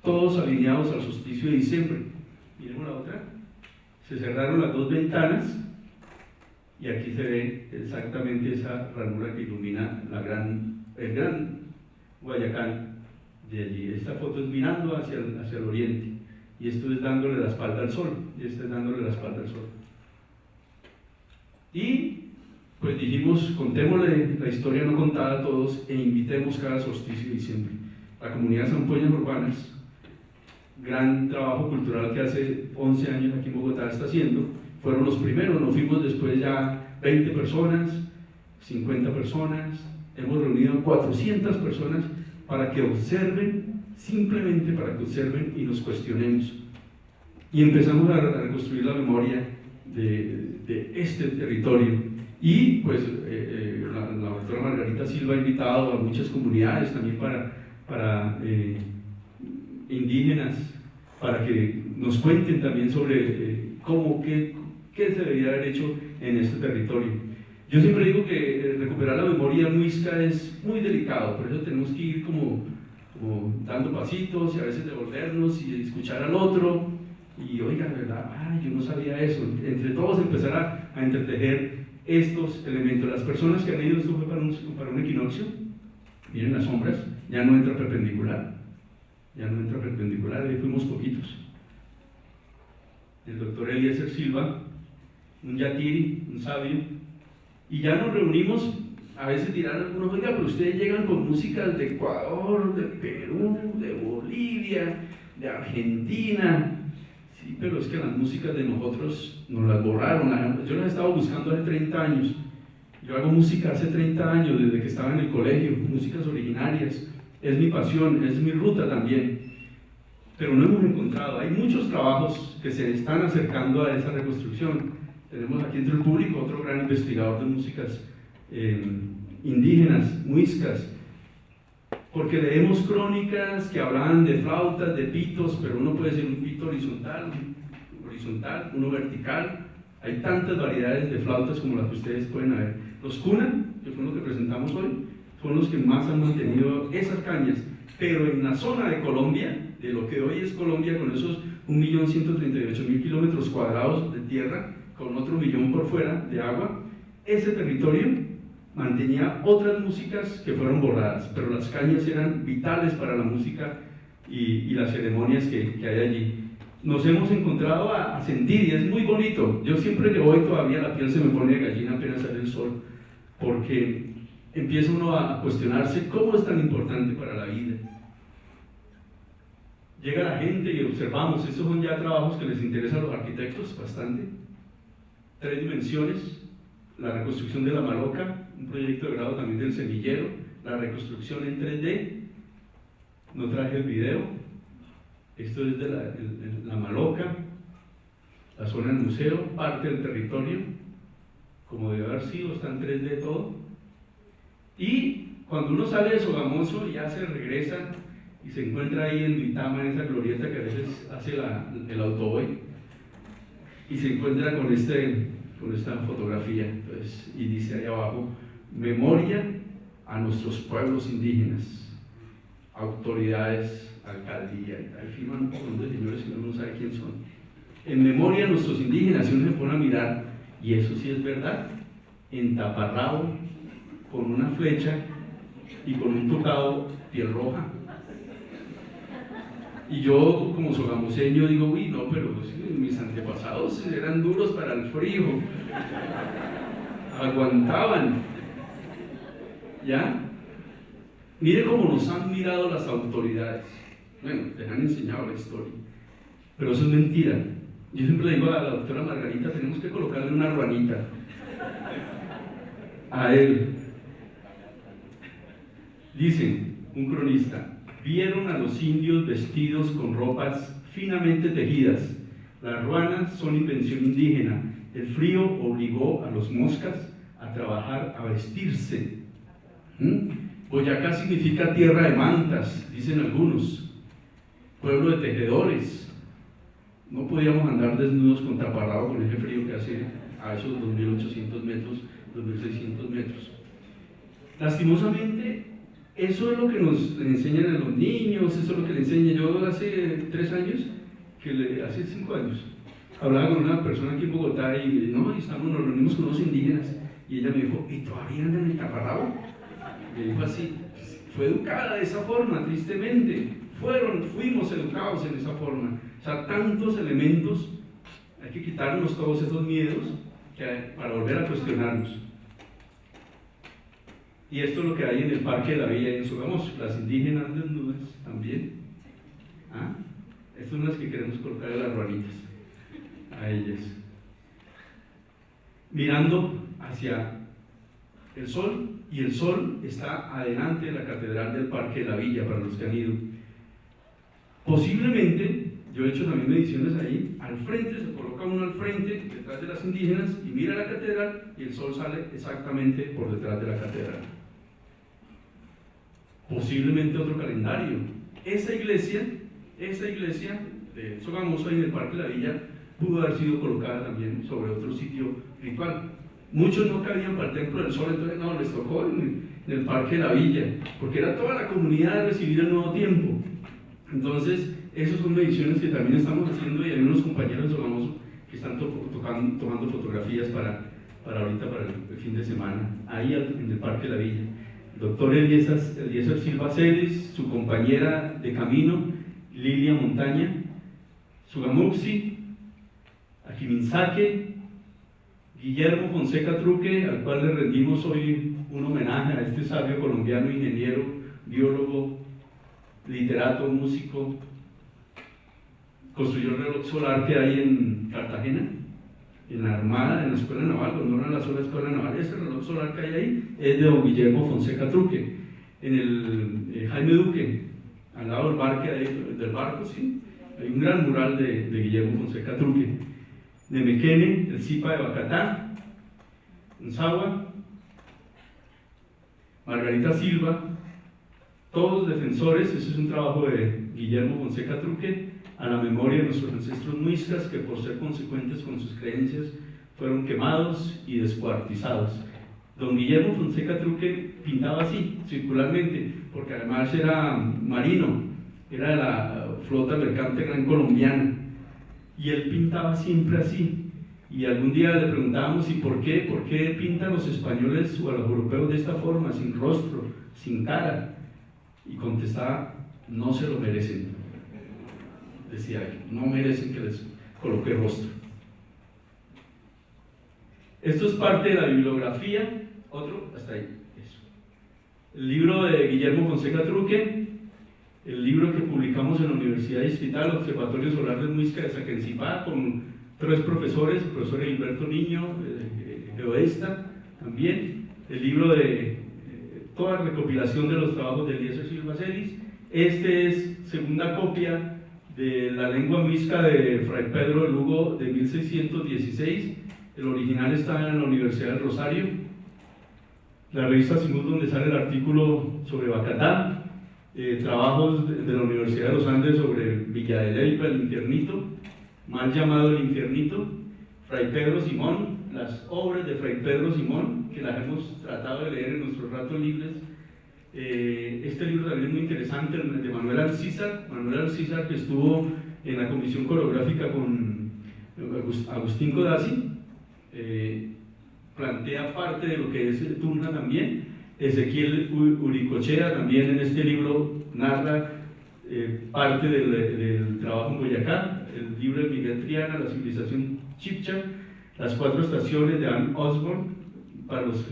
todos alineados al solsticio de diciembre. Miremos la otra, se cerraron las dos ventanas y aquí se ve exactamente esa ranura que ilumina el gran Guayacán de allí. Esta foto es mirando hacia el oriente, y esto es dándole la espalda al sol, y pues dijimos, contémosle la historia no contada a todos e invitemos cada solsticio de diciembre. La comunidad Zampoñas Urbanas, gran trabajo cultural que hace 11 años aquí en Bogotá está haciendo, fueron los primeros, nos fuimos después ya 20 personas, 50 personas, hemos reunido a 400 personas para que observen, simplemente para que observen y nos cuestionemos. Y empezamos a reconstruir la memoria de este territorio. Y pues la doctora Margarita Silva ha invitado a muchas comunidades, también para indígenas, para que nos cuenten también sobre qué se debería haber hecho en este territorio. Yo siempre digo que recuperar la memoria muisca es muy delicado, por eso tenemos que ir como dando pasitos y a veces devolvernos y escuchar al otro, y oiga, ¿verdad? Yo no sabía eso. Entre todos empezar a entretejer estos elementos. Las personas que han ido, esto fue para un equinoccio, miren las sombras, ya no entra perpendicular, ahí fuimos poquitos. El doctor Eliezer Silva, un yatiri, un sabio, y ya nos reunimos. A veces dirán algunos, oiga, pero ustedes llegan con músicas de Ecuador, de Perú, de Bolivia, de Argentina. Sí, pero es que las músicas de nosotros nos las borraron. Yo las he estado buscando hace 30 años. Yo hago música hace 30 años, desde que estaba en el colegio, músicas originarias. Es mi pasión, es mi ruta también. Pero no hemos encontrado. Hay muchos trabajos que se están acercando a esa reconstrucción. Tenemos aquí entre el público otro gran investigador de músicas indígenas, muiscas, porque leemos crónicas que hablaban de flautas, de pitos, pero uno puede ser un pito horizontal, uno vertical. Hay tantas variedades de flautas como las que ustedes pueden ver. Los cuna, que son los que presentamos hoy, son los que más han mantenido esas cañas, pero en la zona de Colombia, de lo que hoy es Colombia, con esos 1.138.000 kilómetros cuadrados de tierra, con otro millón por fuera de agua, ese territorio mantenía otras músicas que fueron borradas, pero las cañas eran vitales para la música y las ceremonias que hay allí. Nos hemos encontrado a sentir, y es muy bonito. Yo siempre que voy todavía la piel se me pone de gallina apenas sale el sol, porque empieza uno a cuestionarse cómo es tan importante para la vida. Llega la gente y observamos, estos son ya trabajos que les interesan a los arquitectos bastante. 3 dimensiones, la reconstrucción de la Maloca, un proyecto de grado también del Semillero, la reconstrucción en 3D, no traje el video, esto es de la Maloca, la zona del museo, parte del territorio, como debe haber sido, está en 3D todo, y cuando uno sale de Sogamoso ya se regresa y se encuentra ahí en Duitama, en esa glorieta que a veces hace el autoboy, y se encuentra con esta fotografía, entonces, y dice ahí abajo: memoria a nuestros pueblos indígenas, autoridades, alcaldía, y tal, firman un montón de señores que uno no sabe quién son, en memoria a nuestros indígenas. Y uno se pone a mirar, y eso sí es verdad, entaparrado, con una flecha y con un tocado piel roja. Y yo, como sogamoseño, digo: uy, no, pero pues, mis antepasados eran duros para el frío, aguantaban. ¿Ya? Mire cómo nos han mirado las autoridades. Bueno, les han enseñado la historia, pero eso es mentira. Yo siempre le digo a la doctora Margarita: tenemos que colocarle una ruanita a él. Dicen, un cronista: vieron a los indios vestidos con ropas finamente tejidas. Las ruanas son invención indígena. El frío obligó a los moscas a trabajar, a vestirse. Boyacá significa tierra de mantas, dicen algunos, pueblo de tejedores. No podíamos andar desnudos con taparrabo con ese frío que hace a esos 2.800 metros, 2.600 metros. Lastimosamente, eso es lo que nos enseñan a los niños, eso es lo que le enseñan. Yo hace 3 años, hace 5 años, hablaba con una persona aquí en Bogotá y nos reunimos con unos indígenas, y ella me dijo: ¿y todavía andan en el taparrabo? Me dijo así. Fue educada de esa forma, tristemente. Fuimos educados en esa forma. O sea, tantos elementos, hay que quitarnos todos esos miedos para volver a cuestionarnos. Y esto es lo que hay en el Parque de la Villa en Sogamoso, las indígenas desnudas también. Estas son las que queremos colocar en las ruanitas, a ellas. Mirando hacia el sol, y el sol está adelante de la Catedral del Parque de la Villa, para los que han ido. Posiblemente, yo he hecho también mediciones ahí, al frente, se coloca uno al frente, detrás de las indígenas, y mira la catedral, y el sol sale exactamente por detrás de la catedral. Posiblemente otro calendario. Esa iglesia de Sogamoso, ahí en el Parque de la Villa, pudo haber sido colocada también sobre otro sitio ritual. Muchos no cabían para el Templo del Sol, entonces no, les tocó en el Parque de la Villa, porque era toda la comunidad de recibir el nuevo tiempo. Entonces, esas son mediciones que también estamos haciendo, y hay unos compañeros de Sogamoso que están tomando fotografías para ahorita, para el fin de semana, ahí en el Parque de la Villa. El doctor Eliezer Silva Celis, su compañera de camino, Lilia Montaña, Sugamuxi, Ajiminsaque, Guillermo Fonseca Truque, al cual le rendimos hoy un homenaje a este sabio colombiano, ingeniero, biólogo, literato, músico. Construyó el reloj solar que hay en Cartagena, en la Armada, en la Escuela Naval, cuando era la sola Escuela Naval. Ese reloj solar que hay ahí es de don Guillermo Fonseca Truque. En el Jaime Duque, al lado del barco, sí, hay un gran mural de Guillermo Fonseca Truque. Nemequene, el Zipa de Bacatá, Unzawa, Margarita Silva, todos defensores. Ese es un trabajo de Guillermo Fonseca Truque, a la memoria de nuestros ancestros muiscas que por ser consecuentes con sus creencias fueron quemados y descuartizados. Don Guillermo Fonseca Truque pintaba así, circularmente, porque además era marino, era de la flota mercante gran colombiana, y él pintaba siempre así. Y algún día le preguntábamos, ¿y por qué pintan los españoles o a los europeos de esta forma, sin rostro, sin cara? Y contestaba, no se lo merecen. Decía él, no merecen que les coloque rostro. Esto es parte de la bibliografía. Otro, hasta ahí, eso. El libro de Guillermo Fonseca Truque, el libro que publicamos en la Universidad Distrital, Observatorio Solar de Muisca de Saquencipá, con 3 profesores, el profesor Gilberto Niño, geodesta también, el libro de toda recopilación de los trabajos de Eliezer Silva Celis. Este es segunda copia de la lengua muisca de Fray Pedro de Lugo de 1616, el original está en la Universidad del Rosario. La revista Simut, donde sale el artículo sobre Bacatá, trabajos de la Universidad de los Andes sobre Villa de Leyva, el Infiernito, mal llamado el Infiernito, Fray Pedro Simón, las obras de Fray Pedro Simón, que las hemos tratado de leer en nuestros ratos libres. Este libro también es muy interesante, el de Manuel Alcízar, que estuvo en la comisión coreográfica con Agustín Codazzi, plantea parte de lo que es Tunja también. Ezequiel Uricochea también en este libro narra parte del trabajo en Boyacá. El libro de Miguel Triana, La civilización Chibcha, Las 4 estaciones de Anne Osborne, para los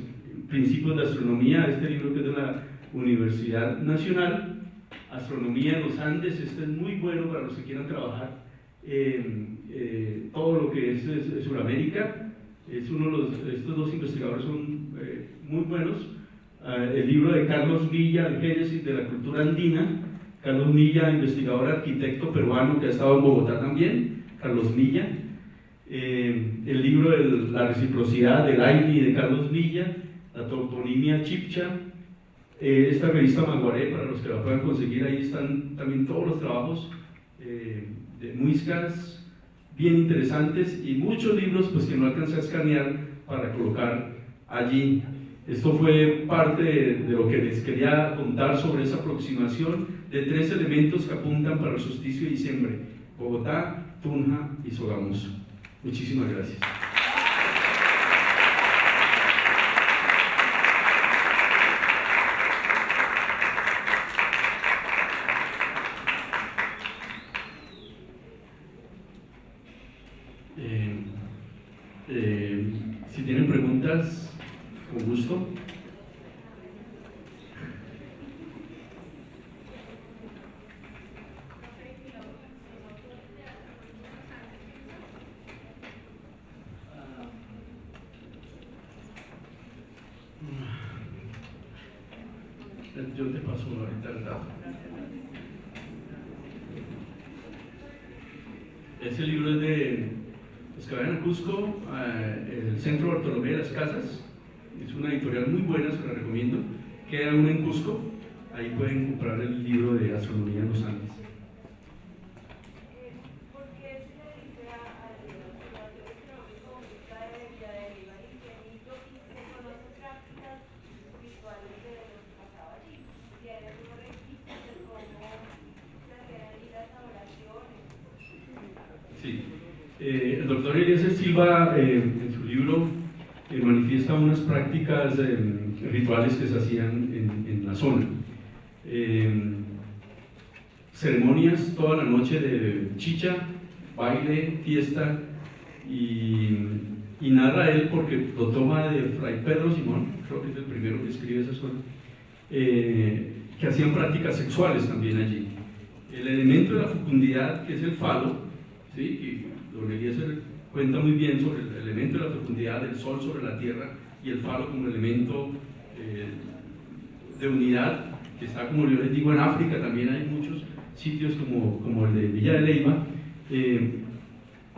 principios de astronomía, este libro que es de la Universidad Nacional, Astronomía en los Andes. Este es muy bueno para los que quieran trabajar todo lo que es Sudamérica. Estos 2 investigadores son muy buenos. El libro de Carlos Milla, El Génesis de la Cultura Andina. Carlos Milla, investigador arquitecto peruano que ha estado en Bogotá también, Carlos Milla. El libro de La reciprocidad del Aini de Carlos Milla, La toponimia chibcha. Esta revista Maguaré, para los que la puedan conseguir, ahí están también todos los trabajos de muiscas bien interesantes, y muchos libros pues que no alcancé a escanear para colocar allí. Esto fue parte de lo que les quería contar sobre esa aproximación de 3 elementos que apuntan para el solsticio de diciembre: Bogotá, Tunja y Sogamoso. Muchísimas gracias. Si tienen preguntas, con gusto. Yo te paso ahorita el dato. Ese libro es de los que vayan a Cusco, el Centro Bartolomé de las Casas. Es una editorial muy buena, se la recomiendo. Queda uno en Cusco, ahí pueden comprar el libro de Astronomía en los Andes. ¿Por qué se le dice al observatorio astronómico música de Villa de Leyva el Infiernito y se conocen prácticas rituales de lo que pasaba allí? Si hay algunos registros de cómo se hacían allí las adoraciones. Sí. El doctor Eliezer Silva, en su libro, manifiesta unas prácticas rituales que se hacían en la zona. Ceremonias toda la noche de chicha, baile, fiesta, y narra él, porque lo toma de Fray Pedro Simón, creo que es el primero que escribe esa zona, que hacían prácticas sexuales también allí. El elemento de la fecundidad, que es el falo, ¿sí? Y don Eliezer cuenta muy bien sobre el elemento de la fecundidad del sol sobre la tierra y el falo como elemento de unidad, que está, como yo les digo, en África también hay muchos sitios como el de Villa de Leyva.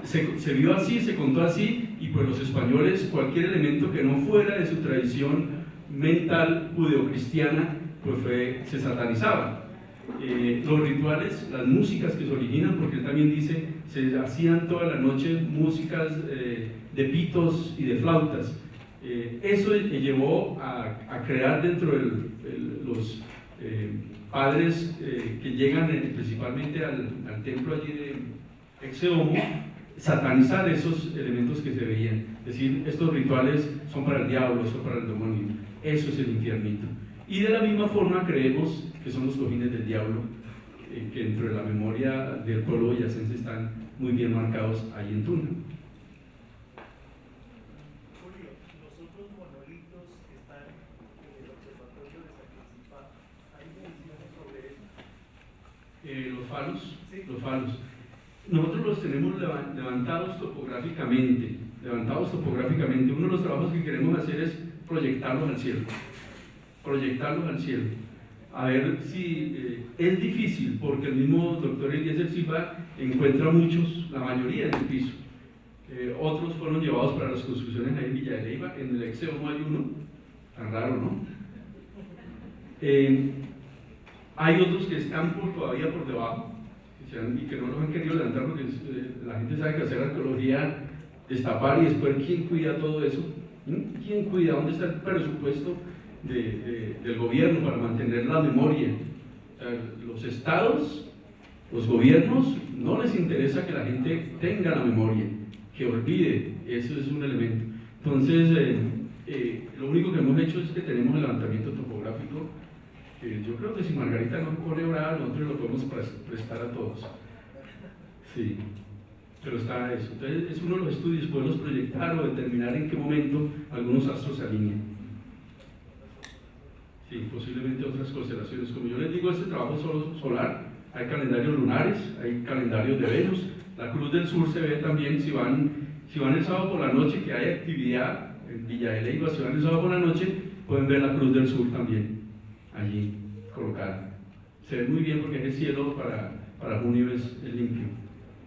se vio así, se contó así, y pues los españoles, cualquier elemento que no fuera de su tradición mental judeocristiana, pues se satanizaba. Los rituales, las músicas que se originan, porque él también dice, se hacían toda la noche músicas de pitos y de flautas. Eso llevó a crear dentro de los padres que llegan principalmente al templo allí de Exeomo, satanizar esos elementos que se veían, es decir, estos rituales son para el diablo, son para el demonio, eso es el infiernito. Y de la misma forma creemos que son los cojines del diablo, que dentro de la memoria del pueblo boyacense están muy bien marcados ahí en Tuna. Julio, los otros monolitos que están en el observatorio de Sacristía, ¿hay menciones sobre eso? Los falos, Sí. los falos. Nosotros los tenemos levantados topográficamente. Uno de los trabajos que queremos hacer es proyectarlos al cielo. A ver si es difícil, porque el mismo doctor Eliezer Silva encuentra muchos, la mayoría en el piso. Otros fueron llevados para las construcciones ahí en Villa de Leyva. En el Exeomo hay uno, tan raro, ¿no? Hay otros que están todavía por debajo y que no los han querido levantar porque la gente sabe que hacer arqueología, destapar y después ¿quién cuida todo eso? ¿Quién cuida? ¿Dónde está el presupuesto del gobierno para mantener la memoria? Los estados, los gobiernos, no les interesa que la gente tenga la memoria, que olvide, eso es un elemento. Entonces, lo único que hemos hecho es que tenemos el levantamiento topográfico. Yo creo que si Margarita no pone orar, nosotros lo podemos prestar a todos. Sí, pero está eso. Entonces, es uno de los estudios, poderlos proyectar o determinar en qué momento algunos astros se alinean. Sí, posiblemente otras constelaciones. Como yo les digo, este trabajo es solo solar. Hay calendarios lunares, hay calendarios de Venus. La Cruz del Sur se ve también, si van el sábado por la noche, que hay actividad en Villa de Leyva, si van el sábado por la noche, pueden ver la Cruz del Sur también allí colocada. Se ve muy bien porque el cielo para junio es limpio.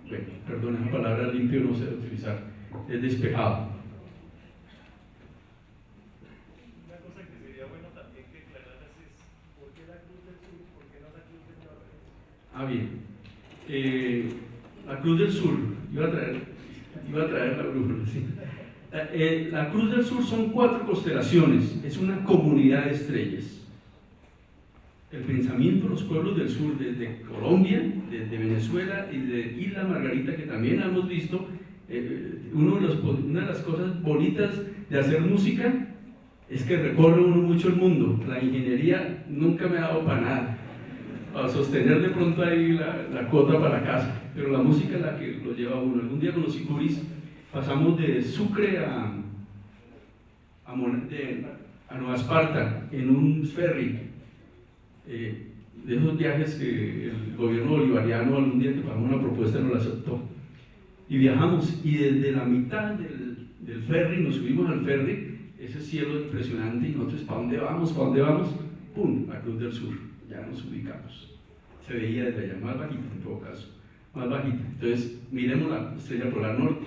Bueno, perdón, esa palabra limpio no se debe utilizar, es despejado. Una cosa que sería bueno también que aclararas es ¿por qué la Cruz del Sur? ¿Por qué no la Cruz del Norte? Bien. La Cruz del Sur, iba a traer la brújula, sí. La Cruz del Sur son 4 constelaciones, es una comunidad de estrellas. El pensamiento de los pueblos del sur, desde Colombia, desde Venezuela y de Isla Margarita, que también la hemos visto, una de las cosas bonitas de hacer música es que recorre uno mucho el mundo. La ingeniería nunca me ha dado para nada, para sostener de pronto ahí la cuota para casa, pero la música es la que lo lleva a uno. Algún día con los sicuris pasamos de Sucre a Nueva Esparta en un ferry. De esos viajes que el gobierno bolivariano algún día que pagó una propuesta no la aceptó, y viajamos, y desde la mitad del ferry nos subimos al ferry, ese cielo impresionante, y nosotros ¿para dónde vamos? ¡Pum! La Cruz del Sur, ya nos ubicamos, se veía desde allá, más bajita en todo caso, más bajita. Entonces miremos la estrella polar norte,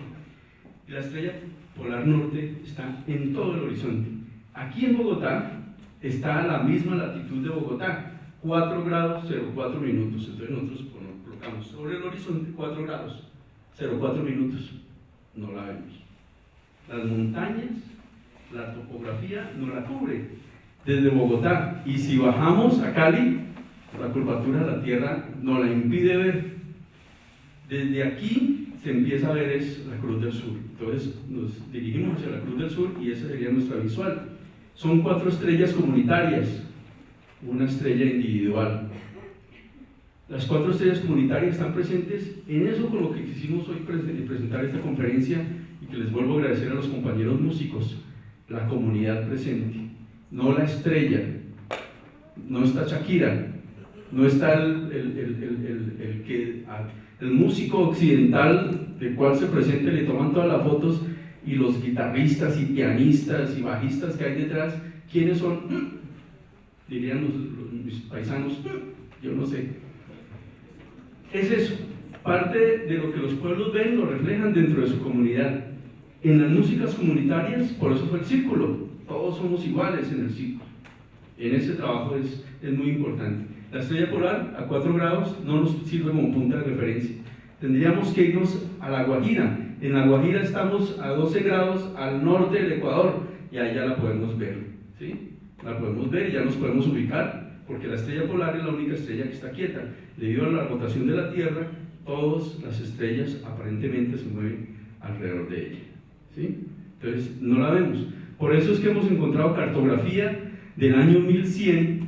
y la estrella polar norte está en todo el horizonte. Aquí en Bogotá está a la misma latitud de Bogotá, 4 grados 04 minutos. Entonces nosotros colocamos sobre el horizonte 4 grados 04 minutos, no la vemos. Las montañas, la topografía no la cubre desde Bogotá, y si bajamos a Cali, la curvatura de la Tierra nos la impide ver. Desde aquí se empieza a ver es la Cruz del Sur. Entonces nos dirigimos hacia la Cruz del Sur y esa sería nuestra visual. Son 4 estrellas comunitarias, una estrella individual. Las 4 estrellas comunitarias están presentes en eso con lo que quisimos hoy presentar esta conferencia, y que les vuelvo a agradecer a los compañeros músicos, la comunidad presente, no la estrella. No está Shakira, no está el músico occidental del cual se presente, le toman todas las fotos, y los guitarristas y pianistas y bajistas que hay detrás, ¿quiénes son? Dirían mis paisanos, yo no sé. Es eso, Parte de lo que los pueblos ven lo reflejan dentro de su comunidad. En las músicas comunitarias, por eso fue el círculo, todos somos iguales en el círculo. En ese trabajo es muy importante. La estrella polar a 4 grados no nos sirve como punta de referencia. Tendríamos que irnos a La Guajira. En La Guajira estamos a 12 grados al norte del Ecuador y allá la podemos ver, ¿sí? La podemos ver y ya nos podemos ubicar, porque la estrella polar es la única estrella que está quieta. Debido a la rotación de la Tierra, todas las estrellas aparentemente se mueven alrededor de ella, ¿sí? Entonces no la vemos. Por eso es que hemos encontrado cartografía del año 1100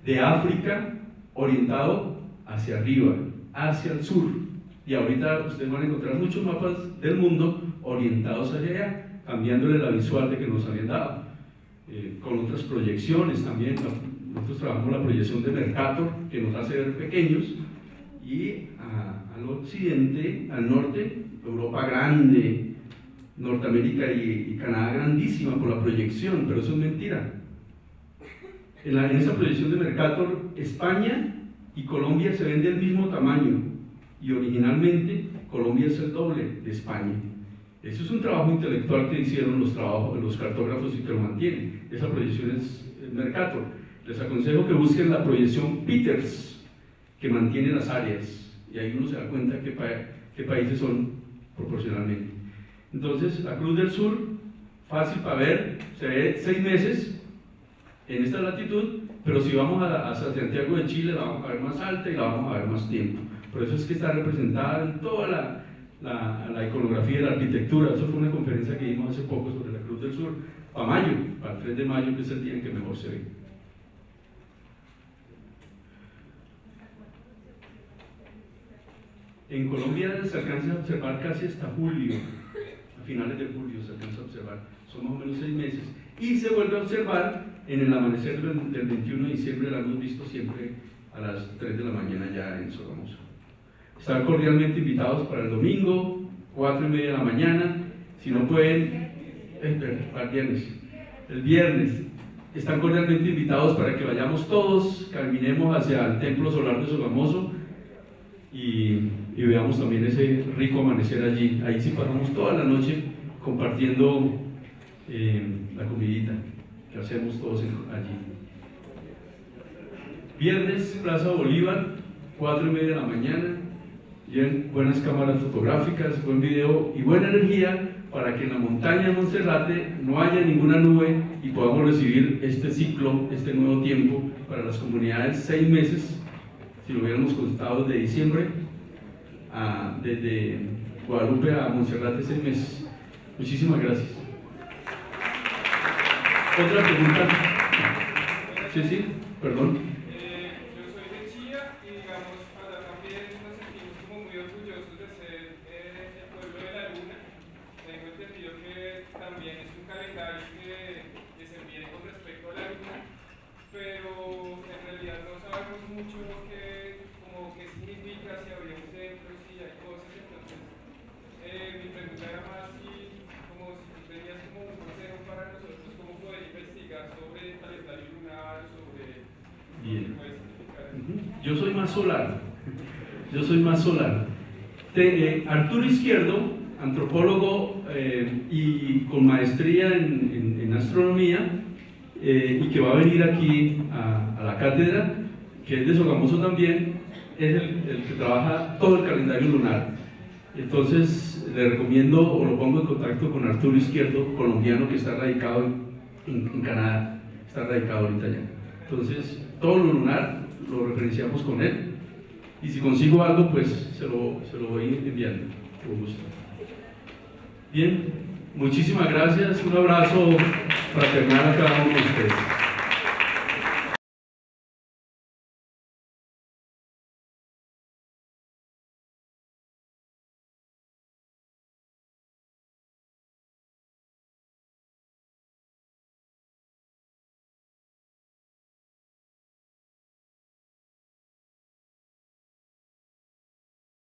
de África orientado hacia arriba, hacia el sur. Y ahorita ustedes van a encontrar muchos mapas del mundo orientados hacia allá, cambiándole la visual de que nos habían dado, con otras proyecciones también. Nosotros trabajamos la proyección de Mercator, que nos hace ver pequeños, y al occidente, al norte, Europa grande, Norteamérica y Canadá grandísima por la proyección, pero eso es mentira. En esa proyección de Mercator, España y Colombia se ven del mismo tamaño, y originalmente Colombia es el doble de España. Eso es un trabajo intelectual que hicieron los cartógrafos y que lo mantienen. Esa proyección es Mercator. Les aconsejo que busquen la proyección Peters, que mantiene las áreas, y ahí uno se da cuenta qué países son proporcionalmente. Entonces, la Cruz del Sur, fácil para ver, se ve 6 meses en esta latitud, pero si vamos hacia Santiago de Chile la vamos a ver más alta y la vamos a ver más tiempo. Por eso es que está representada en toda la iconografía de la arquitectura. Eso fue una conferencia que dimos hace poco sobre la Cruz del Sur, para mayo, para el 3 de mayo, que es el día en que mejor se ve. En Colombia se alcanza a observar casi hasta julio, a finales de julio se alcanza a observar, son más o menos 6 meses, y se vuelve a observar en el amanecer del 21 de diciembre, la hemos visto siempre a las 3 de la mañana ya en Sogamoso. Están cordialmente invitados para el domingo, 4:30 de la mañana, si no pueden, el viernes, están cordialmente invitados para que vayamos todos, caminemos hacia el Templo Solar de Sogamoso, y veamos también ese rico amanecer allí. Ahí sí pasamos toda la noche compartiendo la comidita que hacemos todos allí. Viernes, Plaza Bolívar, 4:30 de la mañana. Lleven buenas cámaras fotográficas, buen video y buena energía para que en la montaña de Monserrate no haya ninguna nube y podamos recibir este ciclo, este nuevo tiempo para las comunidades. 6 meses, si lo hubiéramos contado desde diciembre, desde Guadalupe a Monserrate, 6 meses. Muchísimas gracias. ¿Otra pregunta? Sí, perdón. Yo soy de Chía y digamos, ahora también nos sentimos como muy orgullosos de ser el pueblo de la luna. Tengo entendido que también es un calendario que se viene con respecto a la luna, pero en realidad no sabemos mucho qué significa, si habría un templo, si hay cosas. Entonces mi pregunta era más si tú tenías como un consejo para nosotros cómo poder investigar sobre el calendario lunar, sobre Bien. lo que puede significar. Yo soy más solar. Arturo Izquierdo, antropólogo y con maestría en astronomía, y que va a venir aquí a la cátedra, que es de Sogamoso también, es el que trabaja todo el calendario lunar. Entonces le recomiendo o lo pongo en contacto con Arturo Izquierdo, colombiano, que está radicado en Canadá, está radicado ahorita allá. Entonces todo lo lunar lo referenciamos con él, y si consigo algo pues se lo voy enviando con gusto. Bien, muchísimas gracias, un abrazo fraternal a cada uno de ustedes.